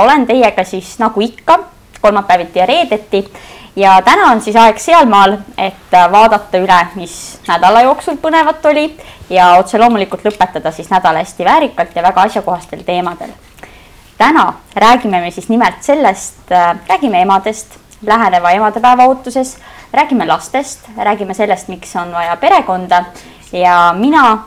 Olen teiega siis nagu ikka kolmapäeviti ja reedeti ja täna on siis aeg sealmaal, et vaadata üle, mis nädala jooksul põnevat oli ja otse loomulikult lõpetada siis nädala hästi väärikalt ja väga asjakohastel teemadel. Täna räägime me siis nimelt sellest, räägime emadest, läheneva emadepäeva ootuses, räägime lastest, räägime sellest, miks on vaja perekonda ja mina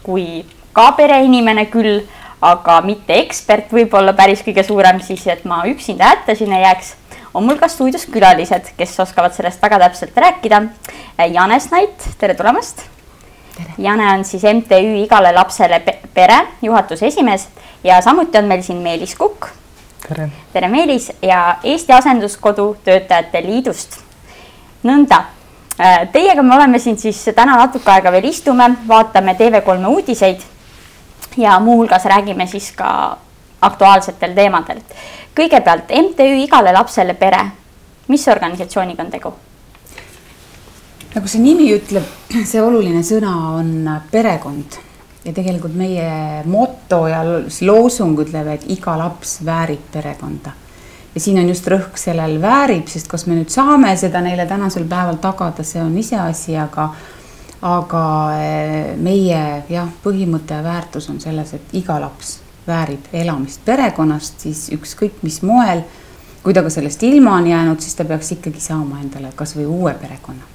kui ka pereinimene küll, aga mitte ekspert võib-olla päris kõige suurem siis, et ma üksinda hätta siin ei jääks, on mul ka stuudios külalised, kes oskavad sellest väga täpselt rääkida. Jane Snait, tere tulemast! Tere. Jane on siis MTÜ Igale lapsele pere juhatuse esimees ja samuti on meil siin Meelis Kukk. Tere. Tere Meelis ja Eesti Asenduskodu Töötajate Liidust. Nõnda, teiega me oleme siin siis täna natuke aega veel istume, vaatame TV3 uudiseid ja muuhulgas räägime siis ka aktuaalsetel teemadel. Kõigepealt MTÜ Igale lapsele pere. Mis organisatsiooniga on tegu? Nagu see nimi ütleb, see oluline sõna on perekond. Ja tegelikult meie motto ja loosung ütleb, et iga laps väärib perekonda. Ja siin on just rõhk sellel väärib, sest kas me nüüd saame seda neile tänasel päeval tagada, see on ise asi, aga meie põhimõte ja väärtus on selles, et iga laps väärib elamist perekonnast, siis ükskõik mis moel, kui ta ka sellest ilma on jäänud, siis ta peaks ikkagi saama endale kas või uue perekonna.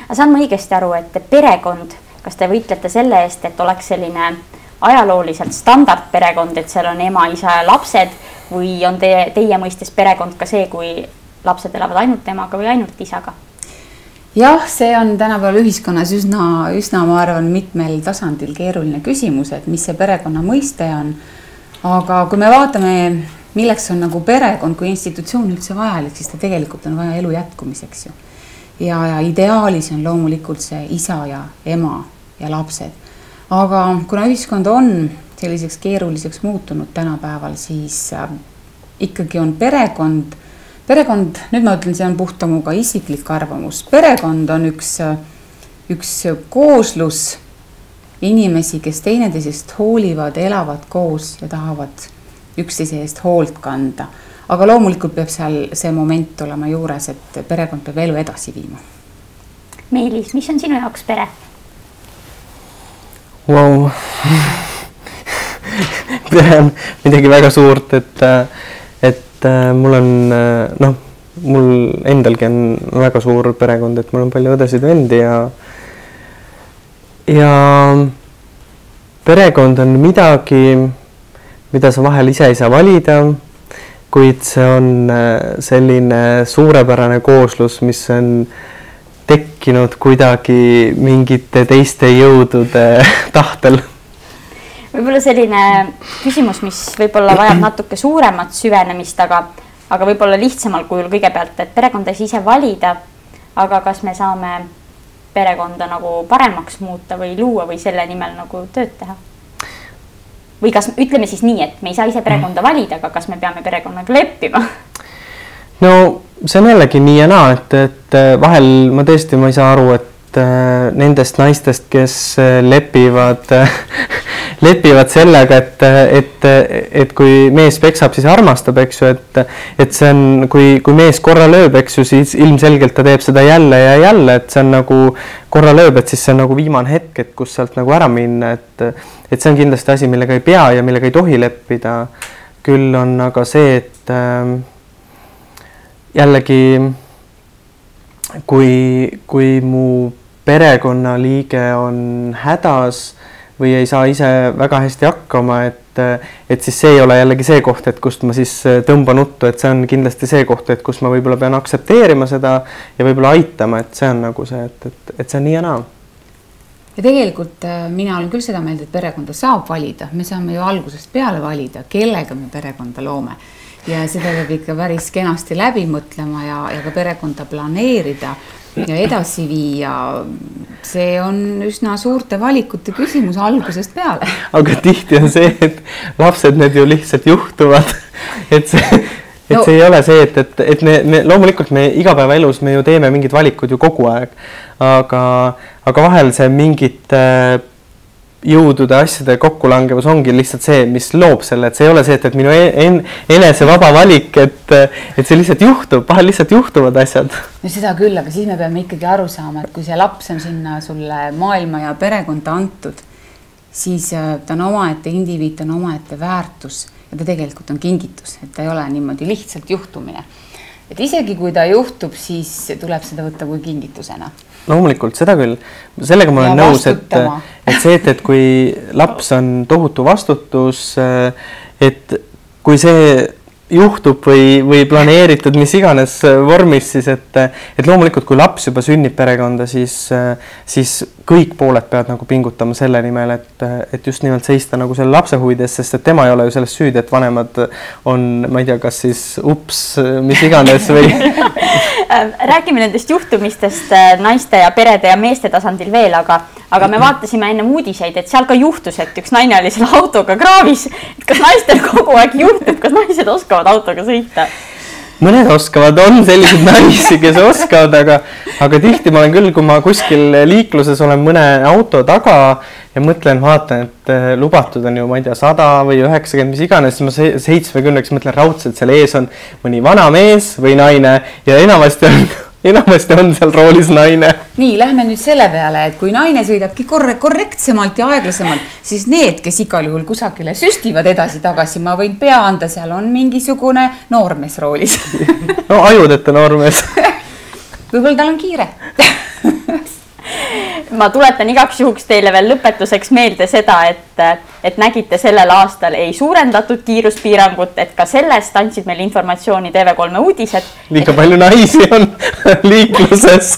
Aga saan ma õigesti aru, et perekond, kas te võitlete selle eest, et oleks selline ajalooliselt standardperekond, et seal on ema, isa ja lapsed või on teie mõistes perekond ka see, kui lapsed elavad ainult emaga või ainult isaga? Jah, see on tänapäeval ühiskonnas üsna ma arvan mitmel tasandil keeruline küsimus, et mis see perekonna mõiste on. Aga kui me vaatame, milleks on nagu perekond kui institutsioon üldse vajalik, siis ta tegelikult on vaja elu jätkumiseks ju. Ja ideaalis on loomulikult see isa ja ema ja lapsed. Aga kuna ühiskond on selliseks keeruliseks muutunud tänapäeval, siis ikkagi on perekond, nüüd ma ütlen, see on puhta mu ka isiklik arvamus. Perekond on üks kooslus inimesi, kes teineteisest hoolivad, elavad koos ja tahavad üksteise eest hoolt kanda. Aga loomulikult peab seal see moment olema juures, et perekond peab elu edasi viima. Meelis, mis on sinu jaoks pere? Wow. Pere on midagi väga suurt, et mul on, mul endalgi on väga suur perekond, et mul on palju õdesid vendi ja perekond on midagi, mida sa vahel ise ei saa valida, kuid see on selline suurepärane kooslus, mis on tekkinud kuidagi mingite teiste jõudude tahtel. Võib-olla selline küsimus, mis võib-olla vajab natuke suuremat süvenemist, aga võib-olla lihtsamal kujul kõigepealt, et perekonda ei ise valida, aga kas me saame perekonda nagu paremaks muuta või luua või selle nimel nagu tööd teha? Või kas ütleme siis nii, et me ei saa ise perekonda valida, aga kas me peame perekonnaga leppima? No see on jällegi nii ja naa, et vahel ma ei saa aru, et nendest naistest, kes lepivad sellega, et kui mees peksab, siis armastab, eks ju, et see on, kui mees korra lööb, eks ju, siis ilmselgelt ta teeb seda jälle ja jälle, et see on nagu korra lööb, et siis see on nagu viimane hetk, et kus sealt nagu ära minna, et see on kindlasti asi, millega ei pea ja millega ei tohi leppida. Küll on aga see, et jällegi, kui mu perekonnaliige on hädas või ei saa ise väga hästi hakkama, et siis see ei ole jällegi see koht, et kust ma siis tõmban uttu, et see on kindlasti see koht, et kus ma võib-olla pean aktsepteerima seda ja võib-olla aitama, et see on nagu see, et see on nii ja naa. Ja tegelikult mina olen küll seda meeld, et perekonda saab valida. Me saame ju algusest peale valida, kellega me perekonda loome. Ja seda peab ikka päris kenasti läbi mõtlema ja ka perekonda planeerida ja edasi viia. See on üsna suurte valikute küsimus algusest peale. Aga tihti on see, et lapsed need ju lihtsalt juhtuvad. Et see ei ole see, et me loomulikult me igapäevaelus me ju teeme mingid valikud ju kogu aeg. Aga vahel see mingit jõudude asjade kokkulangevus ongi lihtsalt see, mis loob selle, et see ei ole see, et minu enese vaba valik, et see lihtsalt juhtub, vahel lihtsalt juhtuvad asjad. No seda küll, aga siis me peame ikkagi aru saama, et kui see laps on sinna sulle maailma ja perekonda antud, siis ta on omaette indiviid, ta on omaette väärtus ja ta tegelikult on kingitus, et ta ei ole niimoodi lihtsalt juhtumine. Et isegi kui ta juhtub, siis tuleb seda võtta kui kingitusena. Loomulikult, seda küll. Sellega ma olen nõus, et see, et kui laps on tohutu vastutus, et kui see juhtub või planeeritud mis iganes vormis, siis et loomulikult, kui laps juba sünnib perekonda, siis kõik pooled peavad nagu pingutama selle nimel, et just nimelt seista nagu selle lapse huvides, sest et tema ei ole ju sellest süüd, et vanemad on, ma ei tea, kas siis mis iganes või... Räägime nendest juhtumistest naiste ja perede ja meeste tasandil veel, aga me vaatasime enne uudiseid, et seal ka juhtus, et üks naine oli selle autoga kraavis. Et kas naistel kogu aeg juhtub, kas naised oskavad autoga sõita? Mõned oskavad, on sellised naisi, kes oskavad, aga tihti ma olen küll, kui ma kuskil liikluses olen mõne auto taga ja mõtlen, vaatan, et lubatud on ju, ma ei tea, 100 või 90, mis iganes, siis ma 70 mõtlen raudselt, seal ees on mõni vana mees või naine ja enamasti on seal roolis naine. Nii, lähme nüüd selle peale, et kui naine sõidabki korrektsemalt ja aeglasemalt, siis need, kes igal juhul kusagile süstivad edasi-tagasi, ma võin pea anda, seal on mingisugune noormees roolis. No ajudeta noormees. Võib-olla tal on kiire. Ma tuletan igaks juhuks teile veel lõpetuseks meelde seda, et nägite sellel aastal ei suurendatud kiiruspiirangut, et ka sellest andsid meil informatsiooni TV3 uudised. Liiga palju naisi on liikluses.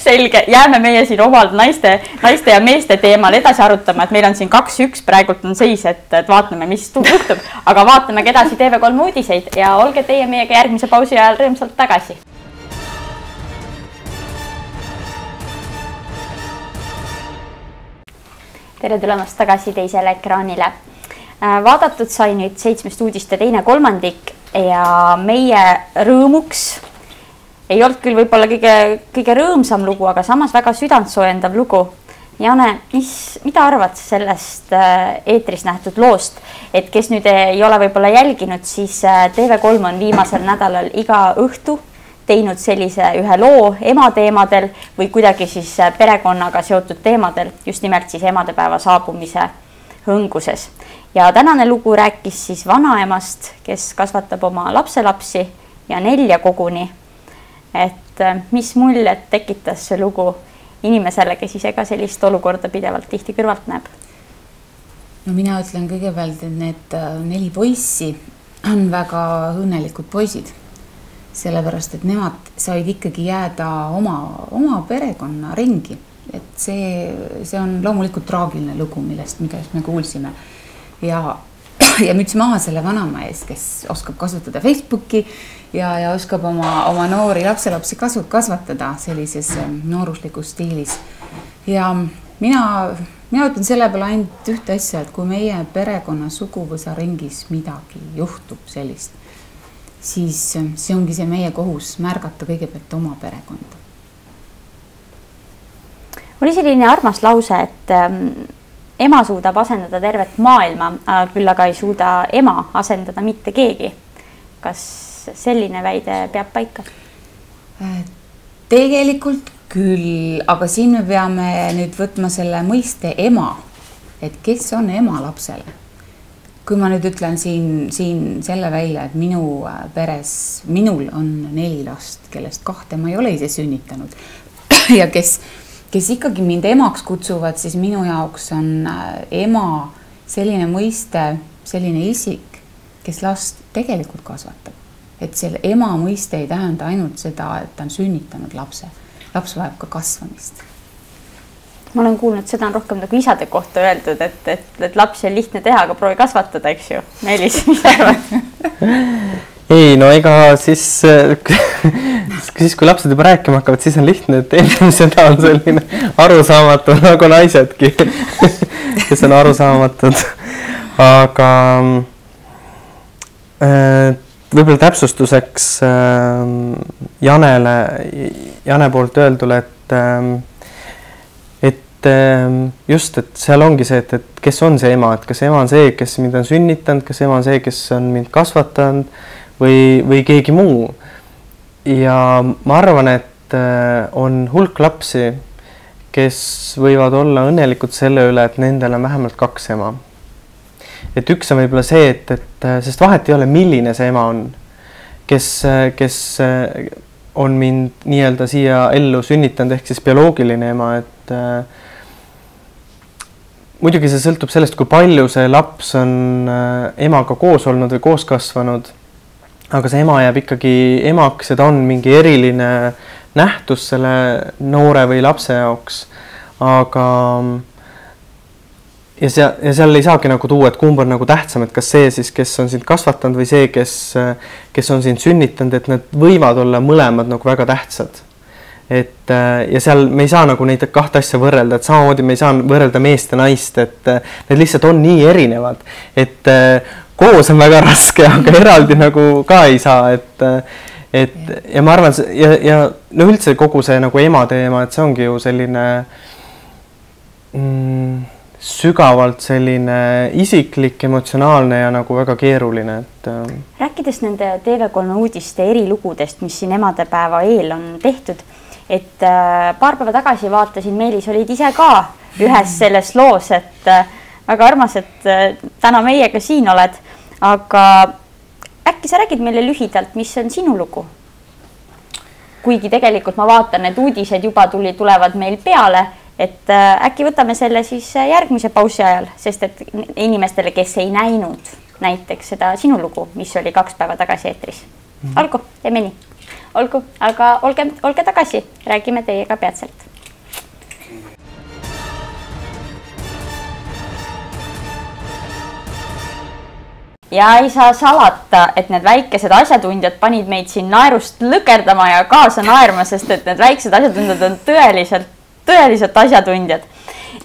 Selge, jääme meie siin omalt naiste ja meeste teemal edasi arutama, et meil on siin 2-1 praegult on seis, et vaatame, mis juhtub, aga vaatame edasi TV3 uudiseid ja olge teie meiega järgmise pausi ajal rõõmsalt tagasi. Tere tulemast tagasi teisele ekraanile. Vaadatud sai nüüd 7 uudiste teine kolmandik ja meie rõõmuks ei olnud küll võib-olla kõige rõõmsam lugu, aga samas väga südantsoojendav lugu. Jane, mida arvad sellest eetris nähtud loost, et kes nüüd ei ole võib-olla jälginud, siis TV3 on viimasel nädalal iga õhtu teinud sellise ühe loo emateemadel või kuidagi siis perekonnaga seotud teemadel, just nimelt siis emadepäeva saabumise hõnguses. Ja tänane lugu rääkis siis vanaemast, kes kasvatab oma lapselapsi ja 4 koguni. Et mis muljed tekitas see lugu inimesele, kes ise ka sellist olukorda pidevalt tihti kõrvalt näeb? No mina ütlen kõigepealt, et need 4 poissi on väga õnnelikud poisid. Sellepärast, et nemad said ikkagi jääda oma perekonna ringi. Et see on loomulikult traagiline lugu, millest me kuulsime. Ja müts maha selle vanama ees, kes oskab kasutada Facebooki ja oskab oma noori lapselapsi kasvatada sellises nooruslikus stiilis. Ja mina ütlen selle peale ainult ühte asja, et kui meie perekonna suguvõsa ringis midagi juhtub sellist, siis see ongi see meie kohus märgata kõigepealt oma perekonda. Oli selline armas lause, et ema suudab asendada tervet maailma, küll aga ei suuda ema asendada mitte keegi. Kas selline väide peab paika? Tegelikult küll, aga siin me peame nüüd võtma selle mõiste ema, et kes on ema lapsele. Kui ma nüüd ütlen siin selle välja, et minul on 4 last, kellest 2 ma ei ole ise sünnitanud ja kes ikkagi mind emaks kutsuvad, siis minu jaoks on ema selline mõiste, selline isik, kes last tegelikult kasvatab. Et selle ema mõiste ei tähenda ainult seda, et ta on sünnitanud lapse. Laps vajab ka kasvamist. Ma olen kuulnud, seda on rohkem nagu isade kohta öeldud, et lapsi on lihtne teha, aga proovi kasvatada, eks ju. Meelis, mis arvad? Ei, no ega siis kui lapsed juba rääkima hakkavad, siis on lihtne, et enne seda on selline arusaamatu, nagu naisedki, kes on arusaamatud. Aga võib-olla täpsustuseks Jane poolt öeldule, et just, et seal ongi see, et kes on see ema, et kas ema on see, kes mind on sünnitanud, kas ema on see, kes on mind kasvatanud või keegi muu. Ja ma arvan, et on hulk lapsi, kes võivad olla õnnelikud selle üle, et nendel on vähemalt 2 ema. Et üks on võib-olla see, et sest vahet ei ole, milline see ema on, kes on mind nii-öelda siia ellu sünnitanud, ehk siis bioloogiline ema, et muidugi see sõltub sellest, kui palju see laps on emaga koos olnud või koos kasvanud, aga see ema jääb ikkagi emaks ja ta on mingi eriline nähtus selle noore või lapse jaoks. Aga ja seal ei saagi nagu tuua, et kumb on nagu tähtsam, et kas see siis, kes on sind kasvatanud või see, kes on sind sünnitanud, et need võivad olla mõlemad nagu väga tähtsad. Et ja seal me ei saa nagu neid 2 asja võrrelda, et samamoodi me ei saa võrrelda meest ja naist, et need lihtsalt on nii erinevad, et koos on väga raske, aga eraldi nagu ka ei saa, et ja ma arvan, ja no üldse kogu see nagu ema teema, et see ongi ju selline sügavalt selline isiklik, emotsionaalne ja nagu väga keeruline, et rääkides nende TV3 uudiste erilugudest, mis siin emadepäeva eel on tehtud, et paar päeva tagasi vaatasin, Meelis olid ise ka ühes selles loos, et väga armas, et täna meiega siin oled, aga äkki sa räägid meile lühidalt, mis on sinu lugu? Kuigi tegelikult ma vaatan, et uudised juba tulevad meil peale, et äkki võtame selle siis järgmise pausi ajal, sest et inimestele, kes ei näinud näiteks seda sinu lugu, mis oli 2 päeva tagasi eetris. Olgu, teeme nii. Olgu, aga olge tagasi, räägime teiega peatselt. Ja ei saa salata, et need väikesed asjatundjad panid meid siin naerust lõkerdama ja kaasa naerma, sest et need väiksed asjatundjad on tõeliselt asjatundjad.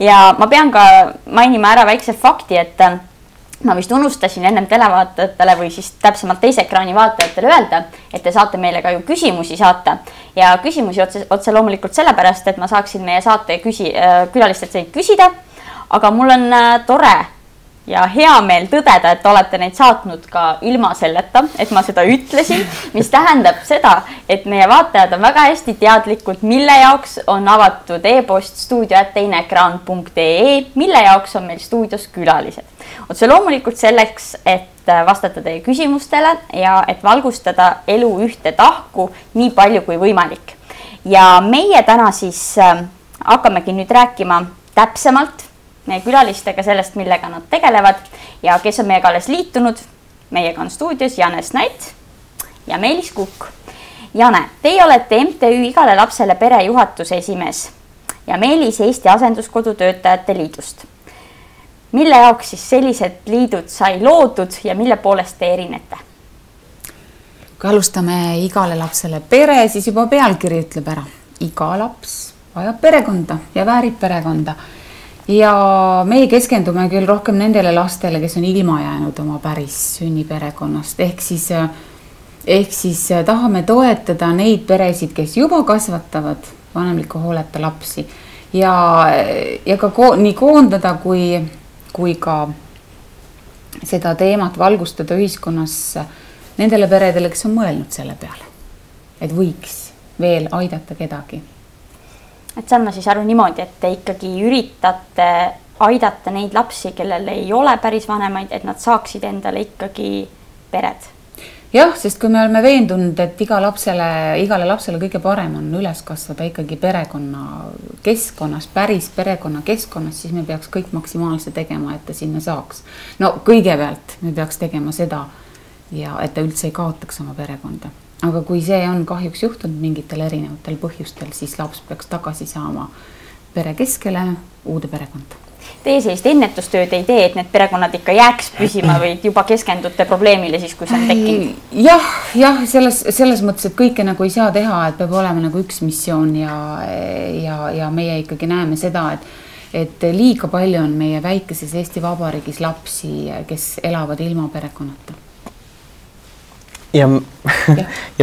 Ja ma pean ka mainima ära väikse fakti, et ma vist unustasin ennem televaatajatele või siis täpsemalt teise ekraani vaatajatele öelda, et te saate meile ka ju küsimusi saata. Ja küsimusi otse loomulikult sellepärast, et ma saaksin meie saate külalistelt neid küsida, aga mul on tore ja hea meel tõdeda, et olete neid saatnud ka ilma selleta, et ma seda ütlesin, mis tähendab seda, et meie vaatajad on väga hästi teadlikud, mille jaoks on avatud e-post stuudio@teineekraan.ee, mille jaoks on meil stuudios külalised. Otse loomulikult selleks, et vastata teie küsimustele ja et valgustada elu ühte tahku nii palju kui võimalik. Ja meie täna siis hakkamegi nüüd rääkima täpsemalt meie külalistega sellest, millega nad tegelevad ja kes on meiega alles liitunud. Meiega on stuudios Jane Snait ja Meelis Kukk. Jane, teie olete MTÜ Igale lapsele pere juhatuse esimees ja Meelis Eesti Asenduskodu Töötajate Liidust. Mille jaoks siis sellised liidud sai loodud ja mille poolest te erinete? Kui alustame Igale lapsele pere, siis juba pealkiri ütleb ära. Iga laps vajab perekonda ja väärib perekonda. Ja meie keskendume küll rohkem nendele lastele, kes on ilma jäänud oma päris sünniperekonnast. Ehk siis tahame toetada neid peresid, kes juba kasvatavad vanemliku hooleta lapsi ja ka nii koondada kui ka seda teemat valgustada ühiskonnas nendele peredele, kes on mõelnud selle peale, et võiks veel aidata kedagi. Et saan ma siis aru niimoodi, et te ikkagi üritate aidata neid lapsi, kellel ei ole päris vanemaid, et nad saaksid endale ikkagi pered. Jah, sest kui me oleme veendunud, et igale lapsele kõige parem on üles kasvada ikkagi perekonna keskkonnas, päris perekonna keskkonnas, siis me peaks kõik maksimaalse tegema, et ta sinna saaks. No kõigepealt me peaks tegema seda, ja et ta üldse ei kaotaks oma perekonda. Aga kui see on kahjuks juhtunud mingitel erinevatel põhjustel, siis laps peaks tagasi saama pere keskele uude perekonda. Teie sellist ennetustööd ei tee, et need perekonnad ikka jääks püsima või juba keskendute probleemile siis, kui see on tekkinud? Jah, selles mõttes, et kõike nagu ei saa teha, et peab olema nagu üks missioon ja meie ikkagi näeme seda, et liiga palju on meie väikeses Eesti Vabariigis lapsi, kes elavad ilma perekonnata. Ja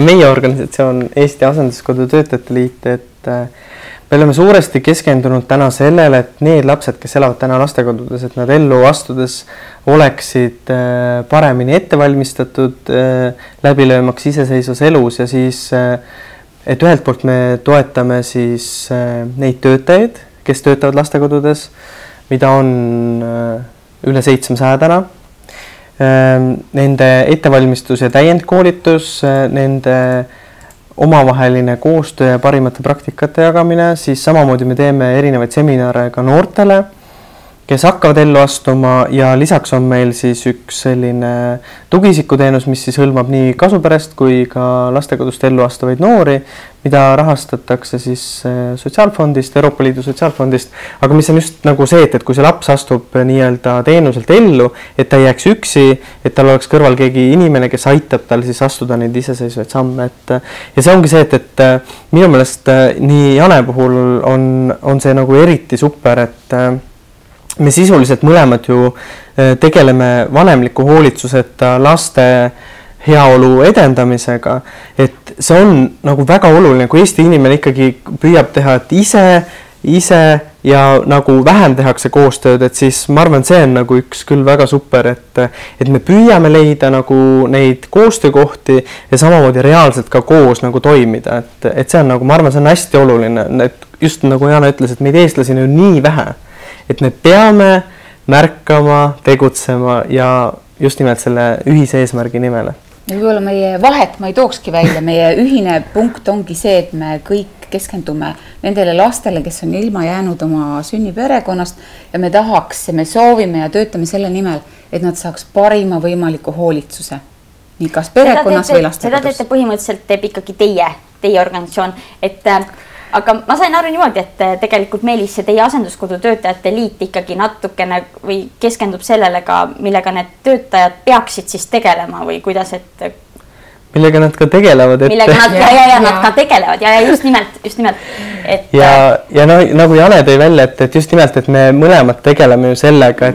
meie organisatsioon Eesti Asenduskodu Töötajate Liit, et me oleme suuresti keskendunud täna sellele, et need lapsed, kes elavad täna lastekodudes, et nad ellu astudes oleksid paremini ettevalmistatud läbi löömaks iseseisvas elus ja siis, et ühelt poolt me toetame siis neid töötajaid, kes töötavad lastekodudes, mida on üle 700 täna. Nende ettevalmistus ja täiendkoolitus, nende omavaheline koostöö ja parimate praktikate jagamine, siis samamoodi me teeme erinevaid seminare ka noortele, kes hakkavad ellu astuma ja lisaks on meil siis üks selline tugiisikuteenus, mis siis hõlmab nii kasuperest kui ka lastekodust ellu astuvaid noori, mida rahastatakse siis sotsiaalfondist, Euroopa Liidu sotsiaalfondist, aga mis on just nagu see, et kui see laps astub nii-öelda teenuselt ellu, et ta ei jääks üksi, et tal oleks kõrval keegi inimene, kes aitab tal siis astuda neid iseseisvaid samme, ja see ongi see, et minu meelest nii Jane puhul on see nagu eriti super, et me sisuliselt mõlemad ju tegeleme vanemliku hoolitsuseta laste heaolu edendamisega, et see on nagu väga oluline, kui Eesti inimene ikkagi püüab teha, et ise ja nagu vähem tehakse koostööd, et siis ma arvan, see on nagu üks küll väga super, et me püüame leida nagu neid koostöökohti ja samamoodi reaalselt ka koos nagu toimida, et see on nagu, ma arvan, see on hästi oluline, et just nagu Jana ütles, et meid eestlasi on ju nii vähe, et me peame märkama, tegutsema ja just nimelt selle ühise eesmärgi nimele. Ja võib-olla meie vahet ma ei tookski välja, meie ühine punkt ongi see, et me kõik keskendume nendele lastele, kes on ilma jäänud oma sünniperekonnast ja me tahaks, me soovime ja töötame selle nimel, et nad saaks parima võimaliku hoolitsuse. Nii kas perekonnas või lastekodus. Seda teete põhimõtteliselt teeb ikkagi teie organisatsioon, et aga ma sain aru niimoodi, et tegelikult Meelis see teie asenduskodu töötajate liit ikkagi natukene või keskendub sellele ka, millega need töötajad peaksid siis tegelema või kuidas, et millega nad ka tegelevad. Millega nad ka tegelevad ja just nimelt. Et ja no, nagu Jane tõi välja, et just nimelt, et me mõlemad tegeleme ju sellega,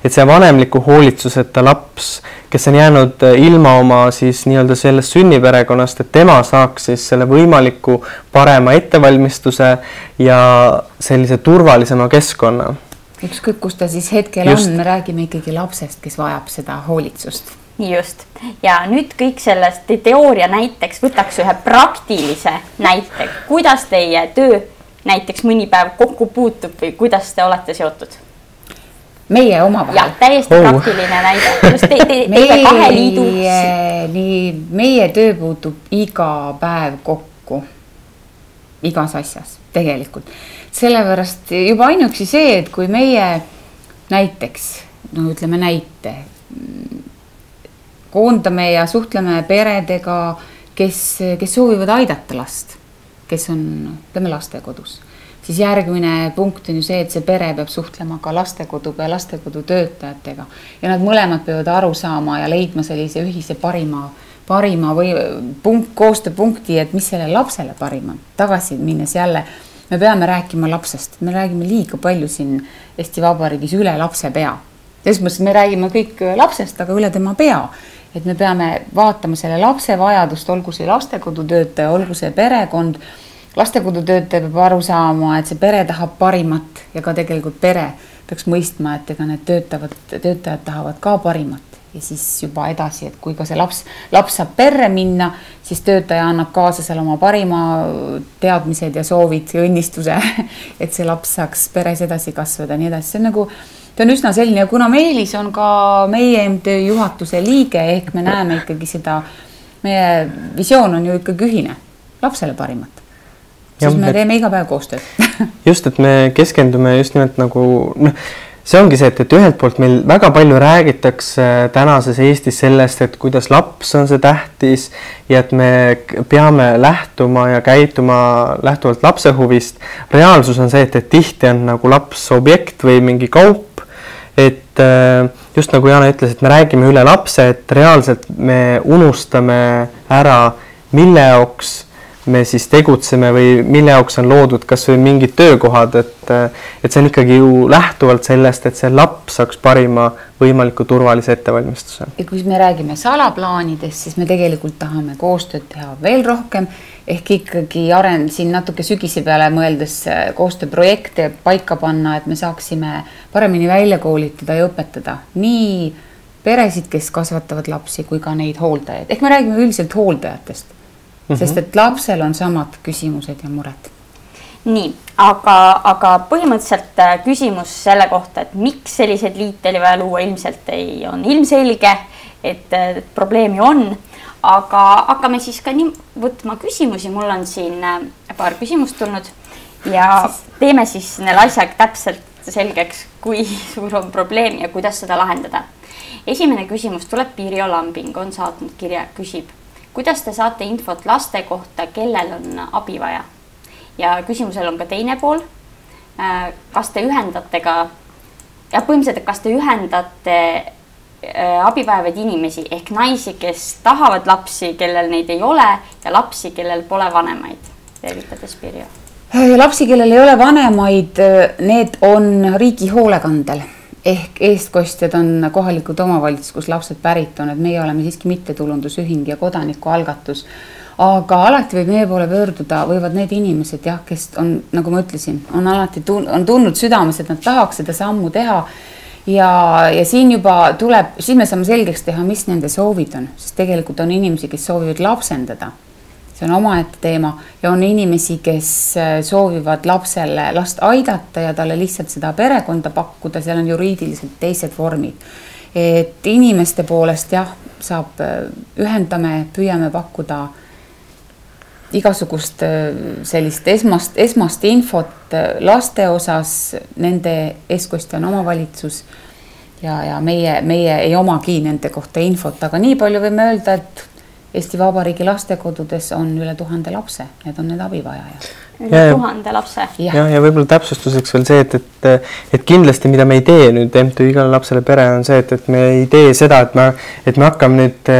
et see vanemliku hoolitsuseta laps, kes on jäänud ilma oma siis nii-öelda sellest sünniperekonnast, et tema saaks siis selle võimaliku parema ettevalmistuse ja sellise turvalisema keskkonna. Ükskõik, kus ta siis hetkel on, me räägime ikkagi lapsest, kes vajab seda hoolitsust. Just. Ja nüüd kõik sellest teooria näiteks võtaks ühe praktilise näite. Kuidas teie töö näiteks mõni päev kokku puutub või kuidas te olete seotud? Meie omavahel. Ja, täiesti praktiline näide. Just teie kahe liidu. Meie töö puutub iga päev kokku. Igas asjas, tegelikult. Sellepärast juba ainuksi see, et kui meie näiteks, no ütleme näite, koondame ja suhtleme peredega, kes soovivad aidata last, kes on, ütleme, lastekodus. Siis järgmine punkt on ju see, et see pere peab suhtlema ka lastekodu ja lastekodu töötajatega. Ja nad mõlemad peavad aru saama ja leidma sellise ühise parima või koostööpunkti, et mis selle lapsele parima. Tagasi minnes jälle, me peame rääkima lapsest. Me räägime liiga palju siin Eesti Vabariigis üle lapse pea. Selles mõttes me räägime kõik lapsest, aga üle tema pea. Et me peame vaatama selle lapse vajadust, olgu see lastekodutöötaja, olgu see perekond. Lastekodutöötaja peab aru saama, et see pere tahab parimat ja ka tegelikult pere peaks mõistma, et ega need töötajad tahavad ka parimat. Ja siis juba edasi, et kui ka see laps saab perre minna, siis töötaja annab kaasa seal oma parima teadmised ja soovid ja õnnistuse, et see laps saaks peres edasi kasvada ja nii edasi. See on üsna selline ja kuna Meelis on ka meie MTÜ juhatuse liige, ehk me näeme ikkagi seda, meie visioon on ju ikkagi ühine, lapsele parimat. Siis me teeme iga päev koostööd. Just, et me keskendume just nimelt nagu, see ongi see, et ühelt poolt meil väga palju räägitakse tänases Eestis sellest, et kuidas laps on see tähtis ja et me peame lähtuma ja käituma lähtuvalt lapse huvist. Reaalsus on see, et tihti on nagu laps objekt või mingi kaup, et just nagu Jana ütles, et me räägime üle lapse, et reaalselt me unustame ära, mille jaoks me siis tegutseme või mille jaoks on loodud kas või mingid töökohad, et see on ikkagi ju lähtuvalt sellest, et see laps saaks parima võimaliku turvalise ettevalmistuse. Ja kui me räägime salaplaanidest, siis me tegelikult tahame koostööd teha veel rohkem ehk ikkagi siin natuke sügise peale mõeldes koostööprojekte paika panna, et me saaksime paremini välja koolitada ja õpetada nii peresid, kes kasvatavad lapsi, kui ka neid hooldajaid. Ehk me räägime üldiselt hooldajatest, sest et lapsel on samad küsimused ja mured. Nii, aga põhimõtteliselt küsimus selle kohta, et miks selliseid liite oli vaja luua, ilmselt on ilmselge, et probleemi on, aga hakkame siis ka nii võtma küsimusi. Mul on siin paar küsimust tulnud ja teeme siis neile asjad täpselt selgeks, kui suur on probleem ja kuidas seda lahendada. Esimene küsimus tuleb Pirjo Lambing, on saatnud kirja, küsib, kuidas te saate infot laste kohta, kellel on abi vaja? Ja küsimusel on ka teine pool. Kas te ühendate ka, ja põhimõtteliselt, kas te ühendate abivajavaid inimesi ehk naisi, kes tahavad lapsi, kellel neid ei ole ja lapsi, kellel pole vanemaid? Tervitades Pirjo. Lapsi, kellel ei ole vanemaid, need on riigi hoolekandel. Ehk eestkostjad on kohalikud omavalitsus, kus lapsed pärit on, et meie oleme siiski mittetulundusühing ja kodanikualgatus. Aga alati võib meie poole pöörduda, võivad need inimesed, kes on, nagu ma ütlesin, on alati tundnud südames, et nad tahaks seda sammu teha. Ja siin juba tuleb, siis me saame selgeks teha, mis nende soovid on, sest tegelikult on inimesi, kes soovivad lapsendada. See on omaette teema ja on inimesi, kes soovivad lapsele last aidata ja talle lihtsalt seda perekonda pakkuda, seal on juriidiliselt teised vormid. Et inimeste poolest saab, ühendame, püüame pakkuda igasugust sellist esmast infot laste osas, nende eestkostja on omavalitsus ja meie ei omagi nende kohta infot, aga nii palju võime öelda, et Eesti Vabariigi lastekodudes on üle 1000 lapse, need on need abivajajad. Üle 1000 lapse. Ja võib-olla täpsustuseks veel see, et kindlasti, mida me ei tee nüüd MTÜ Igale lapsele pere, on see, et me ei tee seda, et me hakkame nüüd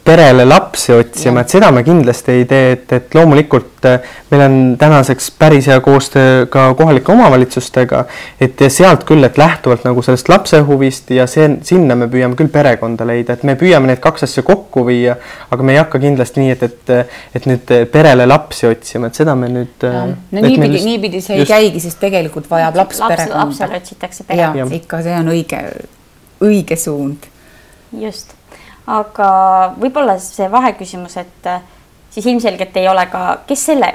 perele lapsi otsima, et seda me kindlasti ei tee, et loomulikult meil on tänaseks päris hea koostöö ka kohalike omavalitsustega, et sealt küll, et lähtuvalt nagu sellest lapse huvist ja sinna me püüame küll perekonda leida, et me püüame need kaks asja kokku viia, aga me ei hakka kindlasti nii, et nüüd perele lapsi otsima, et seda me nüüd... No niipidi see ei käigi, sest tegelikult vajab laps perekonda. Lapsele otsitakse perekonda. Ikka see on õige suund. Just. Aga võib-olla see vaheküsimus, et siis ilmselgelt ei ole ka, kes selle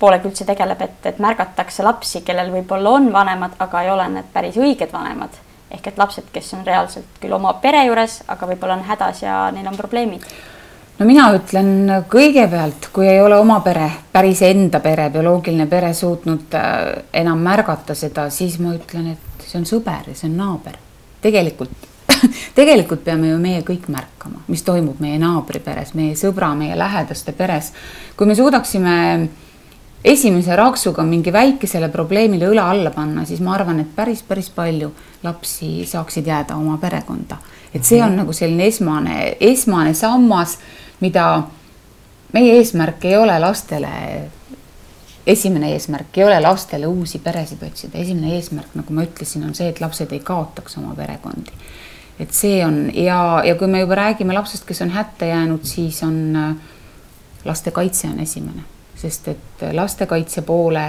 poolega üldse tegeleb, et märgatakse lapsi, kellel võib-olla on vanemad, aga ei ole need päris õiged vanemad. Ehk et lapsed, kes on reaalselt küll oma pere juures, aga võib-olla on hädas ja neil on probleemid. No mina ütlen kõigepealt, kui ei ole oma pere, päris enda pere, bioloogiline pere suutnud enam märgata seda, siis ma ütlen, et see on sõber ja see on naaber. Tegelikult peame ju meie kõik märkama, mis toimub meie naabri peres, meie sõbra, meie lähedaste peres. Kui me suudaksime esimese raksuga mingi väikesele probleemile õla alla panna, siis ma arvan, et päris palju lapsi saaksid jääda oma perekonda. Et see on nagu selline esmane sammas, mida meie eesmärk ei ole lastele, esimene eesmärk ei ole lastele uusi peresid otsida. Esimene eesmärk, nagu ma ütlesin, on see, et lapsed ei kaotaks oma perekondi. Et see on, ja kui me juba räägime lapsest, kes on hätta jäänud, siis on lastekaitse on esimene, sest et lastekaitse poole,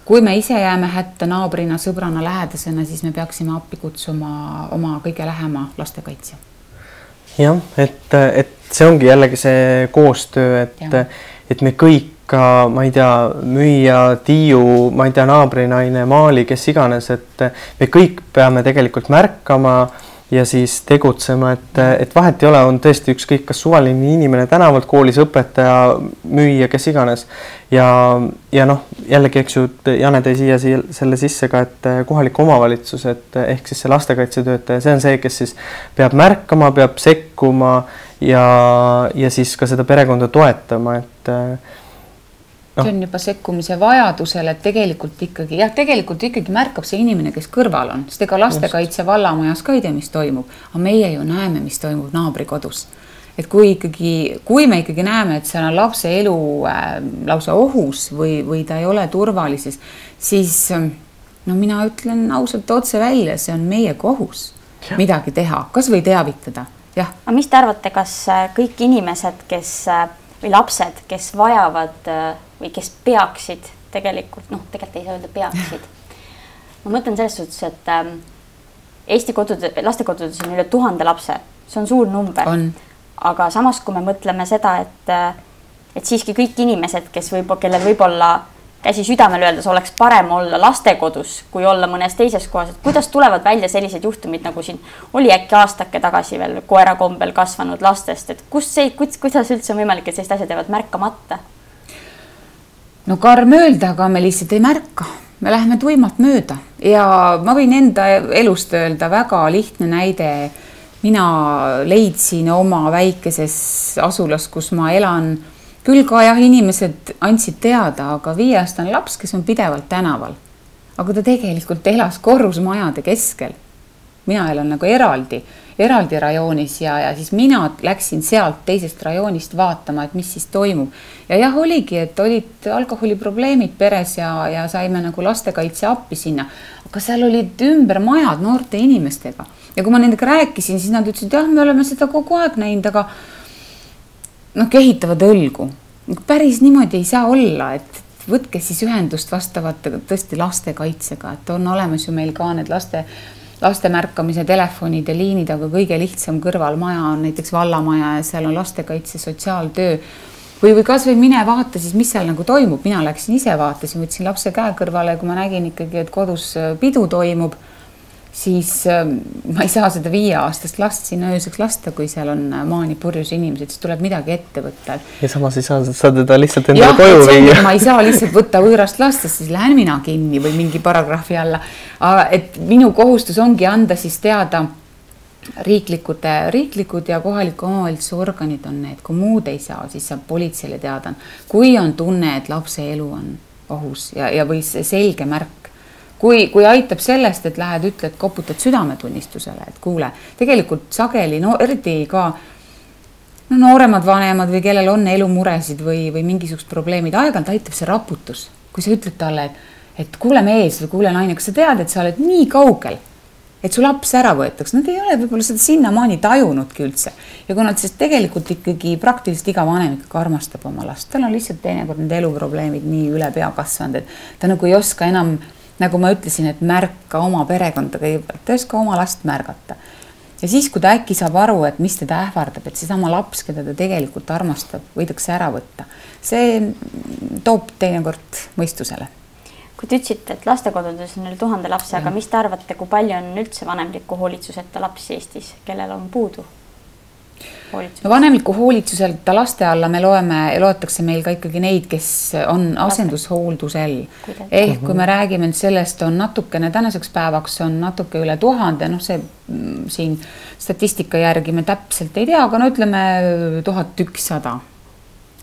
kui me ise jääme hätta naabrina, sõbrana, lähedasena, siis me peaksime appi kutsuma oma kõige lähema lastekaitse. Jah, et see ongi jällegi see koostöö, et me kõik ka, ma ei tea, müüja, Tiiu, ma ei tea, naabrinaine, Maali, kes iganes, et me kõik peame tegelikult märkama ja siis tegutsema, et vahet ei ole, on tõesti ükskõik, kas suvaline inimene tänavalt, koolis õpetaja, müüja, kes iganes. Ja jällegi, eks ju, Jane tõi siia selle sisse ka, et kohalik omavalitsus, et ehk siis see lastekaitsetöötaja, see on see, kes siis peab märkama, peab sekkuma ja siis ka seda perekonda toetama, et see on juba sekkumise vajadusel, et tegelikult ikkagi märkab see inimene, kes kõrval on, sest ega lastekaitse vallamajas ka ei tea, mis toimub, aga meie ju näeme, mis toimub naabrikodus. Et kui me ikkagi näeme, et seal on lapse elu lausa ohus või ta ei ole turvalises, siis mina ütlen ausalt otse välja, see on meie kohus midagi teha, kas või teavitada. Aga mis te arvate, kas kõik inimesed, kes või lapsed, kes vajavad või kes peaksid tegelikult, tegelikult ei saa öelda peaksid. Ma mõtlen selles suhtes, et Eesti lastekodudes on üle 1000 lapse. See on suur number. Aga samas, kui me mõtleme seda, et siiski kõik inimesed, kellel võib-olla käsi südamel öeldes oleks parem olla lastekodus, kui olla mõnes teises kohas, et kuidas tulevad välja sellised juhtumid, nagu siin oli äkki aastake tagasi veel koera kombel kasvanud lastest, et kuidas üldse on võimalik, et sellised asjad jäävad märkamata? No karm öelda, aga me lihtsalt ei märka. Me läheme tuimalt mööda ja ma võin enda elust öelda väga lihtne näide. Mina leidsin oma väikeses asulas, kus ma elan. Küll ka jah, inimesed andsid teada, aga 5-aastane laps, kes on pidevalt tänaval. Aga ta tegelikult elas korrusmajade keskel. Mina elan nagu eraldi rajoonis ja siis mina läksin sealt teisest rajoonist vaatama, et mis siis toimub. Ja jah, oligi, et olid alkoholiprobleemid peres ja saime nagu lastekaitse appi sinna. Aga seal olid ümber majad noorte inimestega. Ja kui ma nendega rääkisin, siis nad ütlesid, jah, me oleme seda kogu aeg näinud, aga kehitavad õlgu. Päris niimoodi ei saa olla, et võtke siis ühendust vastavat tõesti lastekaitsega, et on olemas ju meil ka need laste märkamise telefonid ja liinid, aga kõige lihtsam kõrvalmaja on näiteks vallamaja ja seal on lastekaitse sotsiaaltöö. Või kas või mine vaata siis, mis seal nagu toimub. Mina läksin ise vaatasin, võtsin lapse käe kõrvale ja kui ma nägin ikkagi, et kodus pidu toimub, siis ma ei saa seda 5-aastast last sinna ööseks lasta, kui seal on maani purjus inimesed, siis tuleb midagi ette võtta. Ja samas ei saa teda lihtsalt endale koju viia. Ma ei saa lihtsalt võtta võõrast last, siis lähen mina kinni või mingi paragrahvi alla. Et minu kohustus ongi anda siis teada riiklikud ja kohaliku omavalitsuse organid on need. Kui muud ei saa, siis saab politseile teada. Kui on tunne, et lapse elu on ohus ja või selge märk. Kui aitab sellest, et lähed, ütled, koputad südametunnistusele, et kuule, tegelikult sageli, eriti ka nooremad vanemad või kellel on elumuresid või mingisugused probleemid, aeg-ajalt aitab see raputus. Kui sa ütled talle, et kuule mees või kuule naine, kas sa tead, et sa oled nii kaugel, et su laps ära võetaks, nad ei ole võib-olla seda sinnamaani tajunudki üldse. Ja kui nad siis tegelikult ikkagi praktiliselt iga vanem ikkagi armastab oma last, tal on lihtsalt teinekord need eluprobleemid nii üle pea kasvanud, et ta nagu ei oska enam, nagu ma ütlesin, et märka oma perekonda kõigepealt, ta ei oska oma last märgata. Ja siis, kui ta äkki saab aru, et mis teda ähvardab, et see sama laps, keda ta tegelikult armastab, võidakse ära võtta. See toob teinekord mõistusele. Kui te ütlesite, et lastekodudes on 1000 lapse, aga mis te arvate, kui palju on üldse vanemliku hoolitsuseta lapsi Eestis, kellel on puudu? No vanemliku hoolitsuselta laste alla me loetakse meil ka ikkagi neid, kes on asendushooldusel. Kui me räägime sellest, on natukene, tänaseks päevaks on natuke üle 1000, see siin statistika järgi me täpselt ei tea, aga ütleme 1100